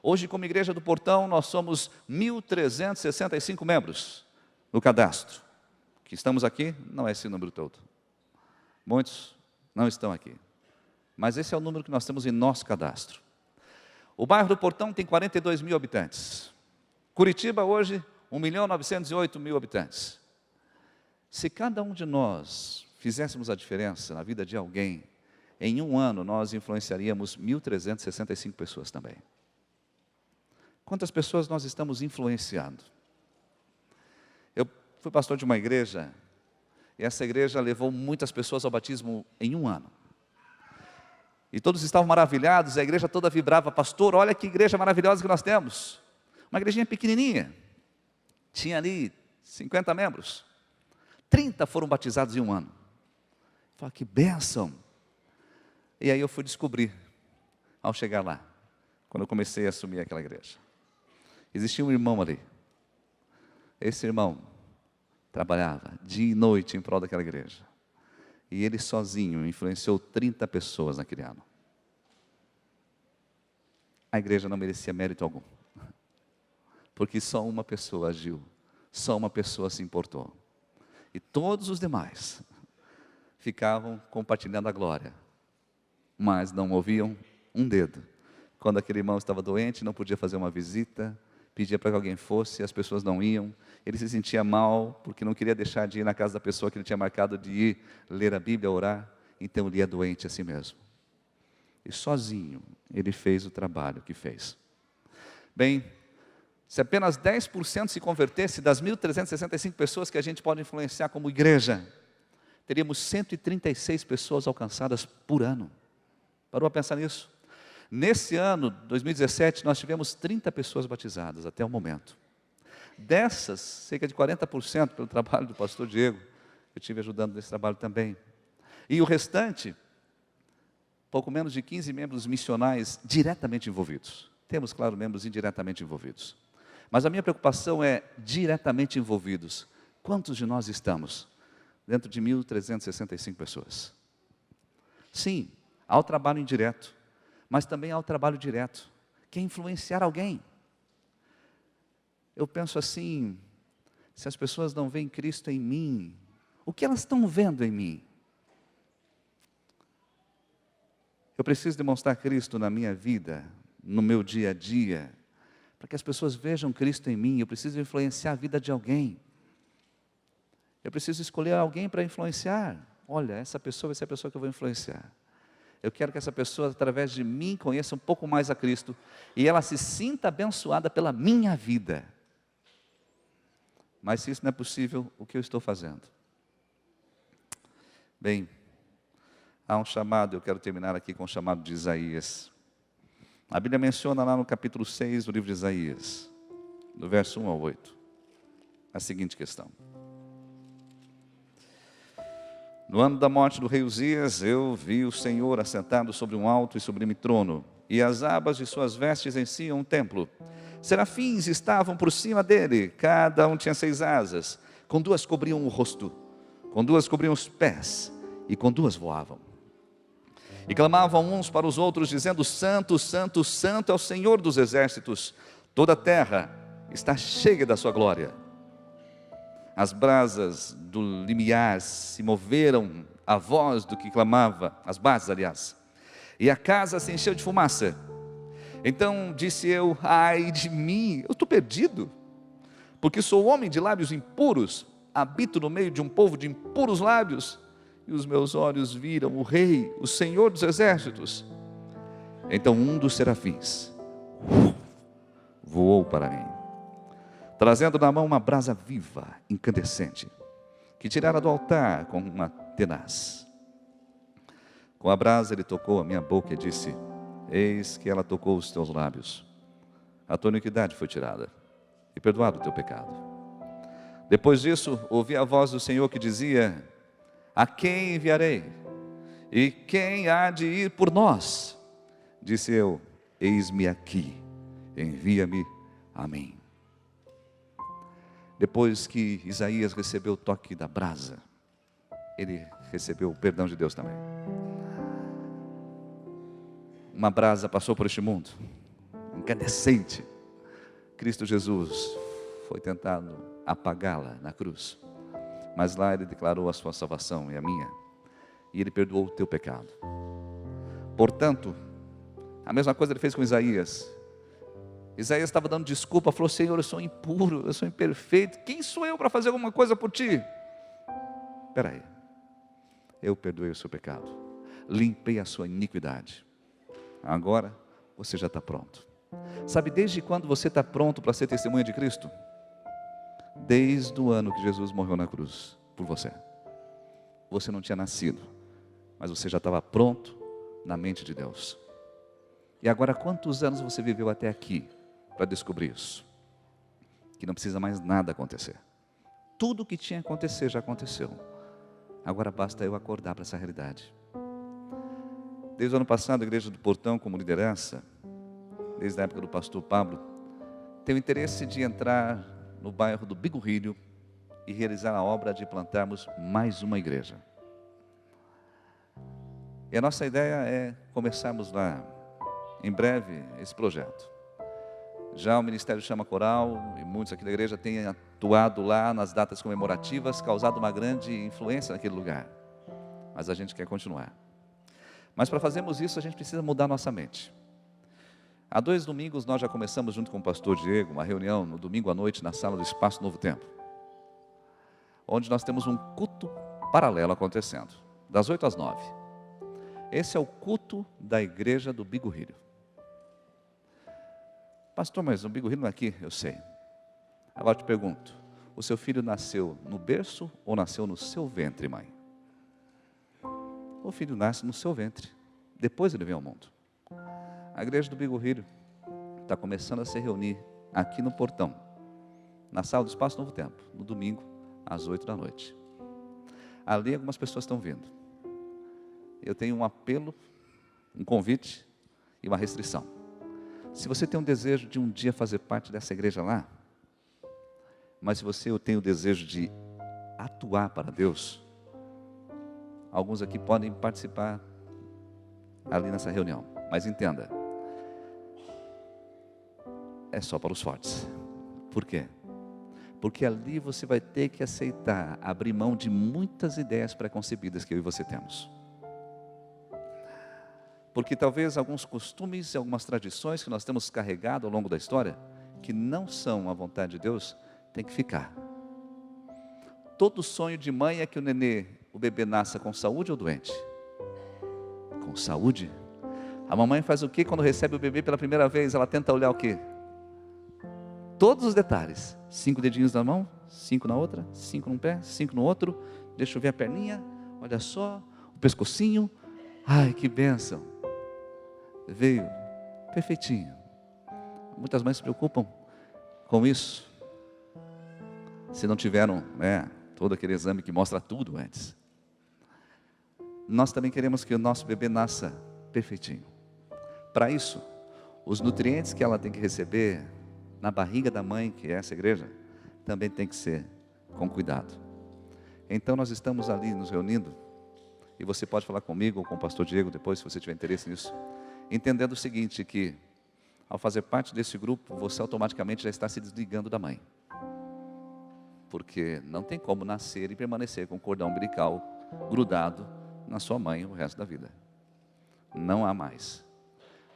Hoje, como Igreja do Portão, nós somos 1.365 membros no cadastro. Que estamos aqui, não é esse número todo. Muitos não estão aqui. Mas esse é o número que nós temos em nosso cadastro. O bairro do Portão tem 42 mil habitantes. Curitiba hoje, 1.908.000 habitantes. Se cada um de nós fizéssemos a diferença na vida de alguém, em um ano nós influenciaríamos 1.365 pessoas também. Quantas pessoas nós estamos influenciando? Eu fui pastor de uma igreja, e essa igreja levou muitas pessoas ao batismo em um ano. E todos estavam maravilhados, a igreja toda vibrava: pastor, olha que igreja maravilhosa que nós temos. Uma igrejinha pequenininha, tinha ali 50 membros. 30 foram batizados em um ano. Eu falei, que bênção. E aí eu fui descobrir, ao chegar lá, quando eu comecei a assumir aquela igreja. Existia um irmão ali. Esse irmão trabalhava dia e noite em prol daquela igreja. E ele sozinho influenciou 30 pessoas naquele ano. A igreja não merecia mérito algum. Porque só uma pessoa agiu, só uma pessoa se importou. E todos os demais ficavam compartilhando a glória, mas não moviam um dedo. Quando aquele irmão estava doente, não podia fazer uma visita, pedia para que alguém fosse, as pessoas não iam. Ele se sentia mal, porque não queria deixar de ir na casa da pessoa que ele tinha marcado de ir ler a Bíblia, orar. Então ele ia doente assim mesmo. E sozinho ele fez o trabalho que fez. Bem, se apenas 10% se convertesse das 1.365 pessoas que a gente pode influenciar como igreja, teríamos 136 pessoas alcançadas por ano. Parou a pensar nisso? Nesse ano, 2017, nós tivemos 30 pessoas batizadas até o momento. Dessas, cerca de 40% pelo trabalho do pastor Diego, eu estive ajudando nesse trabalho também. E o restante, pouco menos de 15 membros missionais diretamente envolvidos. Temos, claro, membros indiretamente envolvidos. Mas a minha preocupação é diretamente envolvidos. Quantos de nós estamos dentro de 1.365 pessoas? Sim, há o trabalho indireto, mas também há o trabalho direto, que é influenciar alguém. Eu penso assim, se as pessoas não veem Cristo em mim, o que elas estão vendo em mim? Eu preciso demonstrar Cristo na minha vida, no meu dia a dia, para que as pessoas vejam Cristo em mim. Eu preciso influenciar a vida de alguém. Eu preciso escolher alguém para influenciar. Olha, essa pessoa vai ser a pessoa que eu vou influenciar. Eu quero que essa pessoa, através de mim, conheça um pouco mais a Cristo e ela se sinta abençoada pela minha vida. Mas se isso não é possível, o que eu estou fazendo? Bem, há um chamado, eu quero terminar aqui com o chamado de Isaías. A Bíblia menciona lá no capítulo 6 do livro de Isaías, do verso 1 ao 8, a seguinte questão. No ano da morte do rei Uzias, eu vi o Senhor assentado sobre um alto e sublime trono, e as abas de suas vestes enchiam um templo. Serafins estavam por cima dele, cada um tinha 6 asas, com 2 cobriam o rosto, com 2 cobriam os pés, e com 2 voavam. E clamavam uns para os outros, dizendo: Santo, Santo, Santo é o Senhor dos exércitos, toda a terra está cheia da sua glória. As brasas do limiar se moveram à voz do que clamava, as bases, aliás, e a casa se encheu de fumaça. Então disse eu: ai de mim, eu estou perdido, porque sou homem de lábios impuros, habito no meio de um povo de impuros lábios, e os meus olhos viram o Rei, o Senhor dos exércitos. Então um dos serafins voou para mim, trazendo na mão uma brasa viva, incandescente, que tirara do altar com uma tenaz. Com a brasa ele tocou a minha boca e disse: eis que ela tocou os teus lábios. A tua iniquidade foi tirada, e perdoado o teu pecado. Depois disso, ouvi a voz do Senhor que dizia: a quem enviarei? E quem há de ir por nós? Disse eu: eis-me aqui, envia-me a mim. Depois que Isaías recebeu o toque da brasa, ele recebeu o perdão de Deus também. Uma brasa passou por este mundo, incandescente. Cristo Jesus foi tentado apagá-la na cruz, mas lá ele declarou a sua salvação e a minha, e ele perdoou o teu pecado. Portanto, a mesma coisa ele fez com Isaías: Isaías estava dando desculpa, falou: Senhor, eu sou impuro, eu sou imperfeito, quem sou eu para fazer alguma coisa por ti? Espera aí, eu perdoei o seu pecado, limpei a sua iniquidade, agora você já está pronto. Sabe desde quando você está pronto para ser testemunha de Cristo? Desde o ano que Jesus morreu na cruz por você. Você não tinha nascido, mas você já estava pronto na mente de Deus. E agora, quantos anos você viveu até aqui para descobrir isso? Que não precisa mais nada acontecer. Tudo que tinha que acontecer já aconteceu. Agora basta eu acordar para essa realidade. Desde o ano passado, a Igreja do Portão, como liderança, desde a época do pastor Pablo, tem o interesse de entrar no bairro do Bigorrilho e realizar a obra de plantarmos mais uma igreja. E a nossa ideia é começarmos lá, em breve, esse projeto. Já o Ministério Chama Coral e muitos aqui da igreja têm atuado lá nas datas comemorativas, causado uma grande influência naquele lugar. Mas a gente quer continuar. Mas para fazermos isso, a gente precisa mudar nossa mente. Há 2 domingos nós já começamos junto com o pastor Diego, uma reunião no domingo à noite na sala do Espaço Novo Tempo, onde nós temos um culto paralelo acontecendo, das 8 às 9. Esse é o culto da igreja do Bigorrilho. Pastor, mas o Bigorrilho não é aqui? Eu sei. Agora eu te pergunto, o seu filho nasceu no berço ou nasceu no seu ventre, mãe? O filho nasce no seu ventre, depois ele vem ao mundo. A igreja do Bigorrilho está começando a se reunir aqui no portão, na sala do Espaço Novo Tempo, no domingo, às 8 da noite. Ali algumas pessoas estão vindo. Eu tenho um apelo, um convite e uma restrição. Se você tem um desejo de um dia fazer parte dessa igreja lá, mas se você tem o desejo de atuar para Deus, alguns aqui podem participar ali nessa reunião. Mas entenda, é só para os fortes. Por quê? Porque ali você vai ter que aceitar, abrir mão de muitas ideias preconcebidas que eu e você temos. Porque talvez alguns costumes e algumas tradições que nós temos carregado ao longo da história, que não são a vontade de Deus, tem que ficar. Todo sonho de mãe é que o bebê nasça com saúde ou doente? Com saúde. A mamãe faz o que quando recebe o bebê pela primeira vez? Ela tenta olhar o quê? Todos os detalhes. 5 dedinhos na mão, 5 na outra, 5 num pé, 5 no outro. Deixa eu ver a perninha, olha só, o pescocinho. Ai, que bênção. Veio perfeitinho. Muitas mães se preocupam com isso. Se não tiveram todo aquele exame que mostra tudo antes. Nós também queremos que o nosso bebê nasça perfeitinho. Para isso, os nutrientes que ela tem que receber na barriga da mãe, que é essa igreja, também tem que ser com cuidado. Então nós estamos ali nos reunindo, e você pode falar comigo ou com o pastor Diego depois, se você tiver interesse nisso, entendendo o seguinte, que ao fazer parte desse grupo, você automaticamente já está se desligando da mãe. Porque não tem como nascer e permanecer com o cordão umbilical grudado na sua mãe o resto da vida. Não há mais.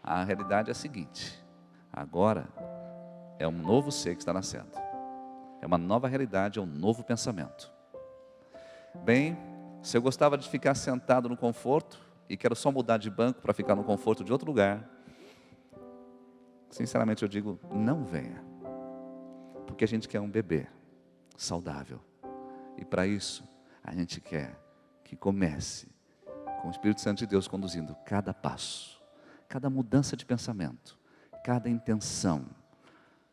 A realidade é a seguinte: agora é um novo ser que está nascendo. É uma nova realidade, é um novo pensamento. Bem, se eu gostava de ficar sentado no conforto e quero só mudar de banco para ficar no conforto de outro lugar, sinceramente eu digo, não venha. Porque a gente quer um bebê saudável. E para isso, a gente quer que comece com o Espírito Santo de Deus conduzindo cada passo, cada mudança de pensamento, cada intenção,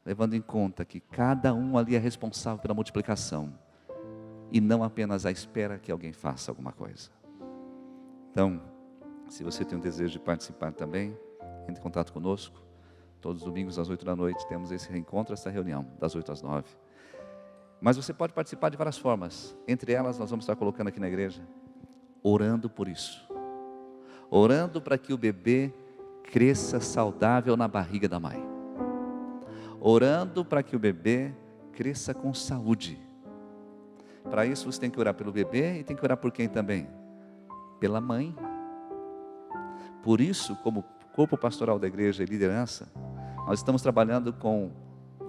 levando em conta que cada um ali é responsável pela multiplicação e não apenas à espera que alguém faça alguma coisa. Então, se você tem um desejo de participar também, entre em contato conosco. Todos os domingos às 8 da noite temos esse reencontro, essa reunião, das 8 às 9. Mas você pode participar de várias formas. Entre elas, nós vamos estar colocando aqui na igreja, orando por isso. Orando para que o bebê cresça saudável na barriga da mãe. Orando para que o bebê cresça com saúde. Para isso você tem que orar pelo bebê e tem que orar por quem também? Pela mãe. Por isso, como corpo pastoral da igreja e liderança, Nós estamos trabalhando com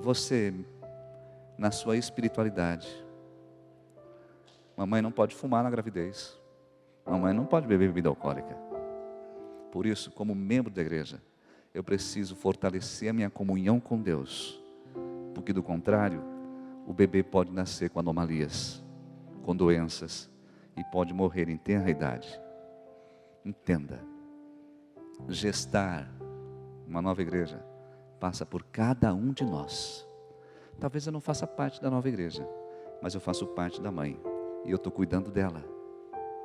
você na sua espiritualidade. Mamãe não pode fumar na gravidez. Mamãe não pode beber bebida alcoólica. Por isso, como membro da igreja, eu preciso fortalecer a minha comunhão com Deus. Porque do contrário, o bebê pode nascer com anomalias, com doenças e pode morrer em tenra idade. Entenda, gestar uma nova igreja passa por cada um de nós. Talvez eu não faça parte da nova igreja, mas eu faço parte da mãe e eu estou cuidando dela.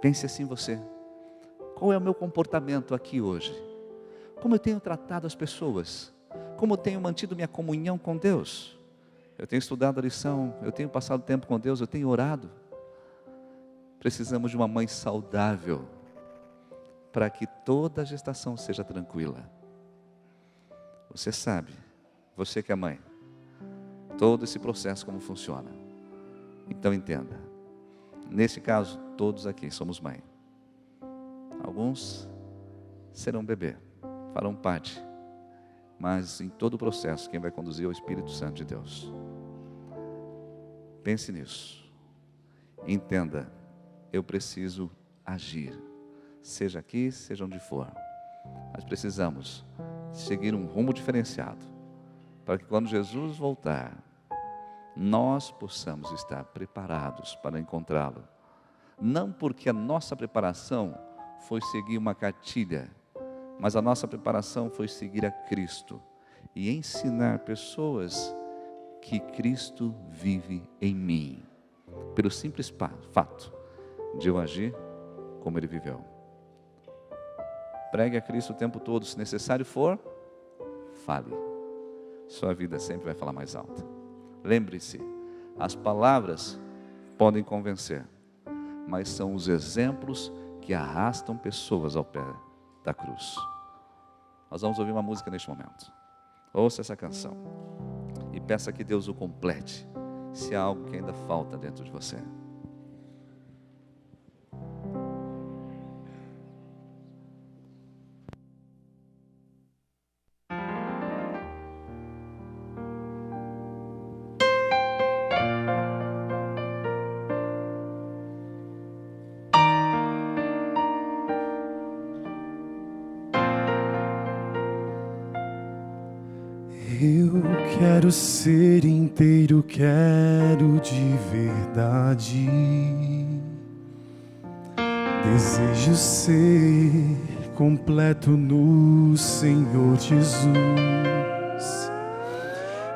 Pense assim você, qual é o meu comportamento aqui hoje? Como eu tenho tratado as pessoas? Como eu tenho mantido minha comunhão com Deus? Eu tenho estudado a lição, eu tenho passado tempo com Deus, eu tenho orado. Precisamos de uma mãe saudável para que toda a gestação seja tranquila. Você sabe, você que é mãe, todo esse processo como funciona. Então entenda, nesse caso, todos aqui somos mãe. Alguns serão bebê, farão parte, mas em todo o processo, quem vai conduzir é o Espírito Santo de Deus. Pense nisso. Entenda, eu preciso agir, seja aqui, seja onde for. Mas precisamos seguir um rumo diferenciado, para que quando Jesus voltar, nós possamos estar preparados para encontrá-lo. Não porque a nossa preparação foi seguir uma cartilha, mas a nossa preparação foi seguir a Cristo e ensinar pessoas que Cristo vive em mim, pelo simples fato de eu agir como Ele viveu. Pregue a Cristo o tempo todo, se necessário for, fale. Sua vida sempre vai falar mais alto. Lembre-se, as palavras podem convencer, mas são os exemplos que arrastam pessoas ao pé da cruz. Nós vamos ouvir uma música neste momento. Ouça essa canção e peça que Deus o complete, se há algo que ainda falta dentro de você. Eu quero ser inteiro, quero de verdade. Desejo ser completo no Senhor Jesus.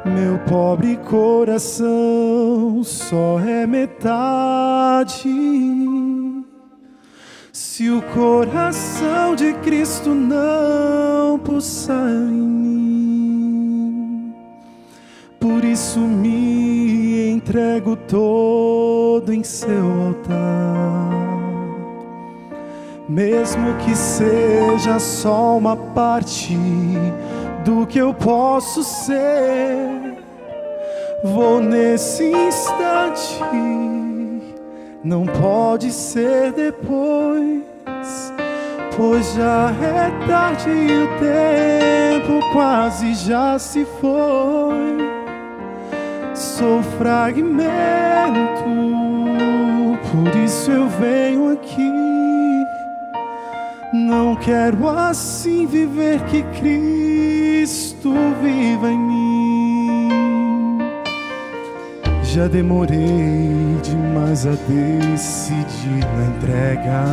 Meu pobre coração só é metade. Se o coração de Cristo não pulsar em mim, por isso me entrego todo em seu altar. Mesmo que seja só uma parte do que eu posso ser, vou nesse instante, não pode ser depois, pois já é tarde e o tempo quase já se foi. Sou fragmento, por isso eu venho aqui. Não quero assim viver, que Cristo viva em mim. Já demorei demais a decidir na entrega.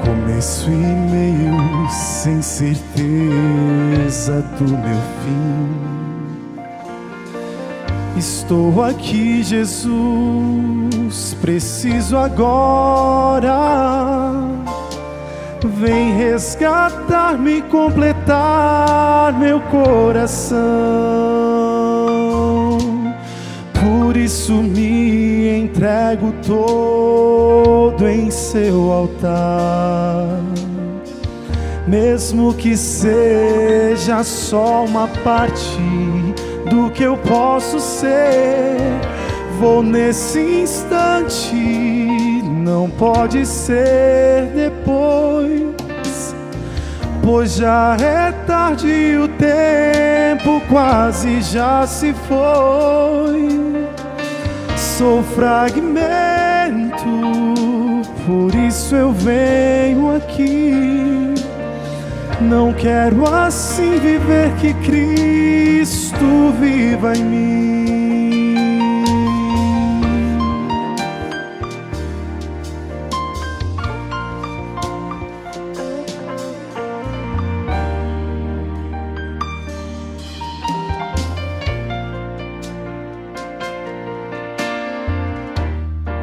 Começo e meio sem certeza do meu fim. Estou aqui, Jesus, preciso agora. Vem resgatar-me e completar meu coração. Por isso me entrego todo em seu altar. Mesmo que seja só uma parte do que eu posso ser, vou nesse instante, não pode ser depois, pois já é tarde e o tempo quase já se foi. Sou fragmento, por isso eu venho aqui. Não quero assim viver, que Cristo viva em mim.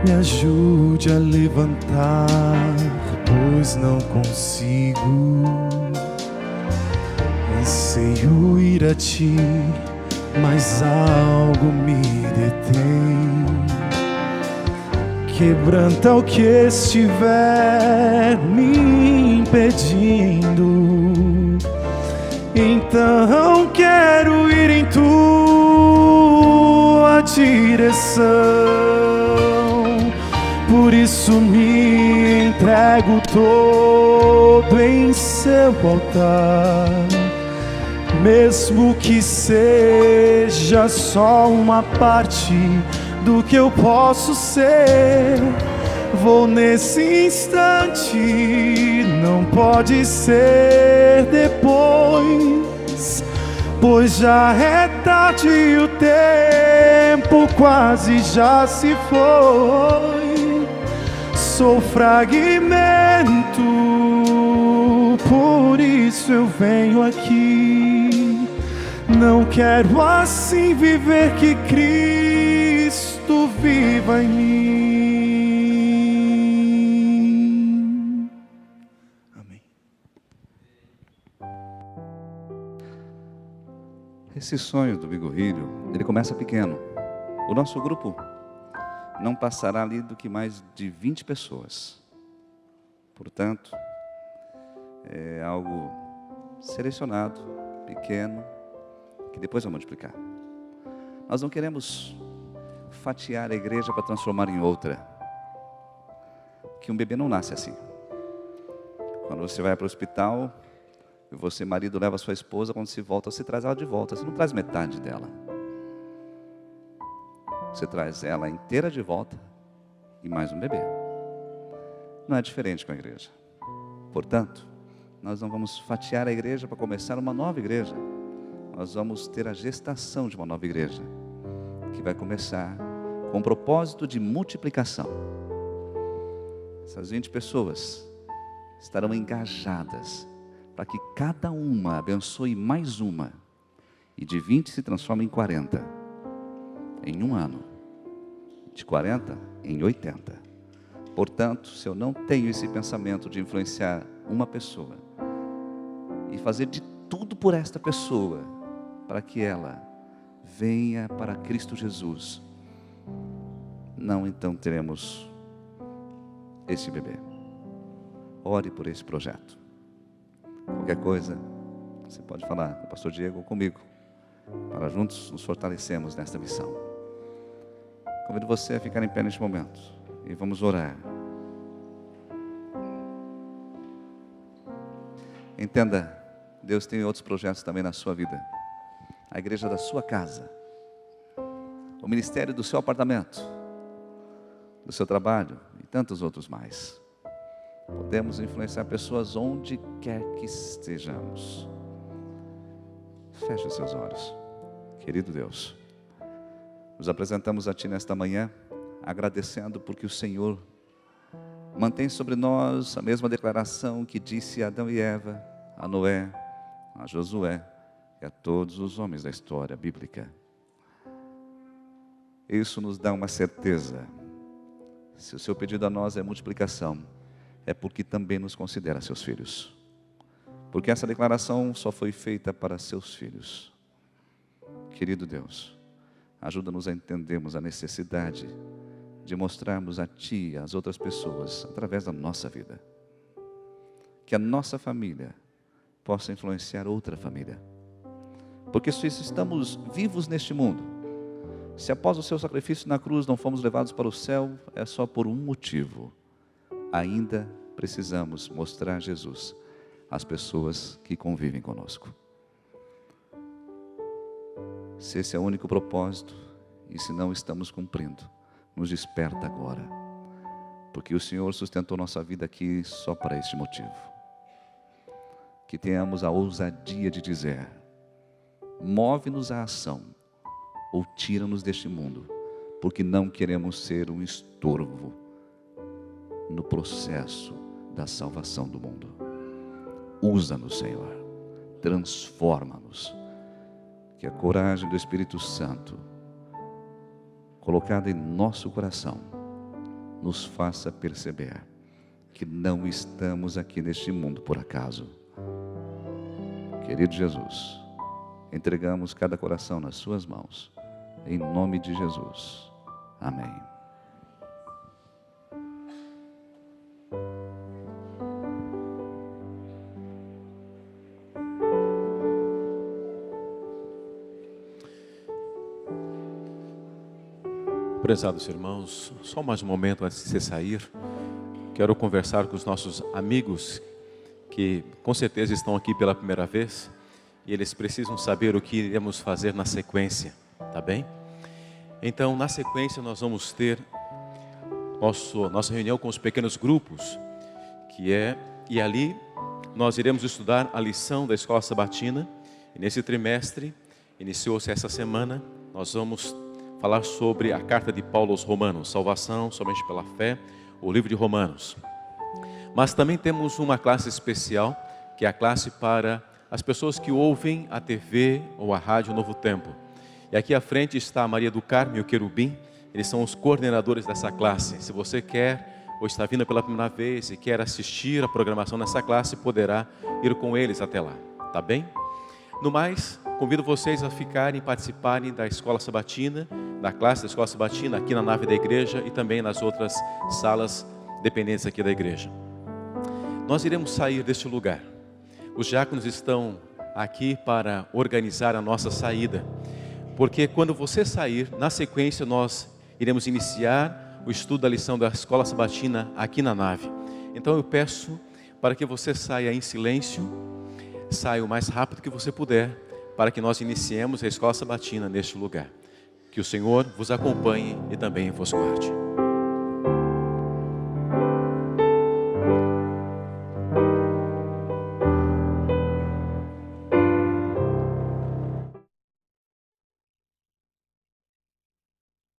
Me ajude a levantar, pois não consigo. Anseio ir a ti, mas algo me detém. Quebranta o que estiver me impedindo. Então quero ir em tua direção. Por isso me entrego todo em seu altar. Mesmo que seja só uma parte do que eu posso ser, vou nesse instante, não pode ser depois, pois já é tarde e o tempo quase já se foi. Sou fragmento, por isso eu venho aqui. Não quero assim viver, que Cristo viva em mim. Amém. Esse sonho do Bigorrilho, ele começa pequeno. O nosso grupo não passará ali do que mais de 20 pessoas. Portanto, é algo selecionado, pequeno, que depois vai multiplicar. Nós não queremos fatiar a igreja para transformar em outra. Que um bebê não nasce assim. Quando você vai para o hospital, e você, marido, leva a sua esposa, quando se volta, você traz ela de volta. Você não traz metade dela. Você traz ela inteira de volta e mais um bebê. Não é diferente com a igreja. Portanto, nós não vamos fatiar a igreja para começar uma nova igreja. Nós vamos ter a gestação de uma nova igreja, que vai começar com o propósito de multiplicação. Essas 20 pessoas estarão engajadas para que cada uma abençoe mais uma, e de 20 se transforma em 40. Em um ano, de 40 em 80. Portanto, se eu não tenho esse pensamento de influenciar uma pessoa e fazer de tudo por esta pessoa, para que ela venha para Cristo Jesus, não então teremos esse bebê. Ore por esse projeto. Qualquer coisa, você pode falar com o pastor Diego ou comigo, para juntos nos fortalecermos nesta missão. Convido você a ficar em pé neste momento e vamos orar. Entenda, Deus tem outros projetos também na sua vida. A igreja da sua casa, o ministério do seu apartamento, do seu trabalho e tantos outros mais. Podemos influenciar pessoas onde quer que estejamos. Feche os seus olhos. Querido Deus, nos apresentamos a Ti nesta manhã, agradecendo porque o Senhor mantém sobre nós a mesma declaração que disse a Adão e Eva, a Noé, a Josué e a todos os homens da história bíblica. Isso nos dá uma certeza. Se o Seu pedido a nós é multiplicação, é porque também nos considera Seus filhos. Porque essa declaração só foi feita para Seus filhos. Querido Deus, ajuda-nos a entendermos a necessidade de mostrarmos a Ti e às outras pessoas através da nossa vida. Que a nossa família possa influenciar outra família. Porque se estamos vivos neste mundo, se após o Seu sacrifício na cruz não fomos levados para o céu, é só por um motivo. Ainda precisamos mostrar Jesus as pessoas que convivem conosco. Se esse é o único propósito, e se não estamos cumprindo, nos desperta agora, porque o Senhor sustentou nossa vida aqui só para este motivo. Que tenhamos a ousadia de dizer: move-nos à ação, ou tira-nos deste mundo, porque não queremos ser um estorvo no processo da salvação do mundo. Usa-nos, Senhor, transforma-nos, que a coragem do Espírito Santo, colocada em nosso coração, nos faça perceber que não estamos aqui neste mundo por acaso. Querido Jesus, entregamos cada coração nas suas mãos, em nome de Jesus. Amém. Prezados irmãos, só mais um momento antes de você sair, quero conversar com os nossos amigos que com certeza estão aqui pela primeira vez e eles precisam saber o que iremos fazer na sequência, tá bem? Então, na sequência nós vamos ter nossa reunião com os pequenos grupos, e ali nós iremos estudar a lição da Escola Sabatina, e nesse trimestre, iniciou-se essa semana, nós vamos falar sobre a carta de Paulo aos Romanos, salvação somente pela fé, o livro de Romanos. Mas também temos uma classe especial, que é a classe para as pessoas que ouvem a TV ou a rádio Novo Tempo. E aqui à frente está a Maria do Carmo e o Querubim, eles são os coordenadores dessa classe. Se você quer ou está vindo pela primeira vez e quer assistir a programação nessa classe, poderá ir com eles até lá, tá bem? No mais, convido vocês a ficarem e participarem da Escola Sabatina, da classe da Escola Sabatina aqui na nave da igreja e também nas outras salas dependentes aqui da igreja. Nós iremos sair deste lugar. Os diáconos estão aqui para organizar a nossa saída, porque quando você sair, na sequência nós iremos iniciar o estudo da lição da Escola Sabatina aqui na nave. Então eu peço para que você saia em silêncio, saia o mais rápido que você puder, para que nós iniciemos a Escola Sabatina neste lugar. Que o Senhor vos acompanhe e também vos guarde.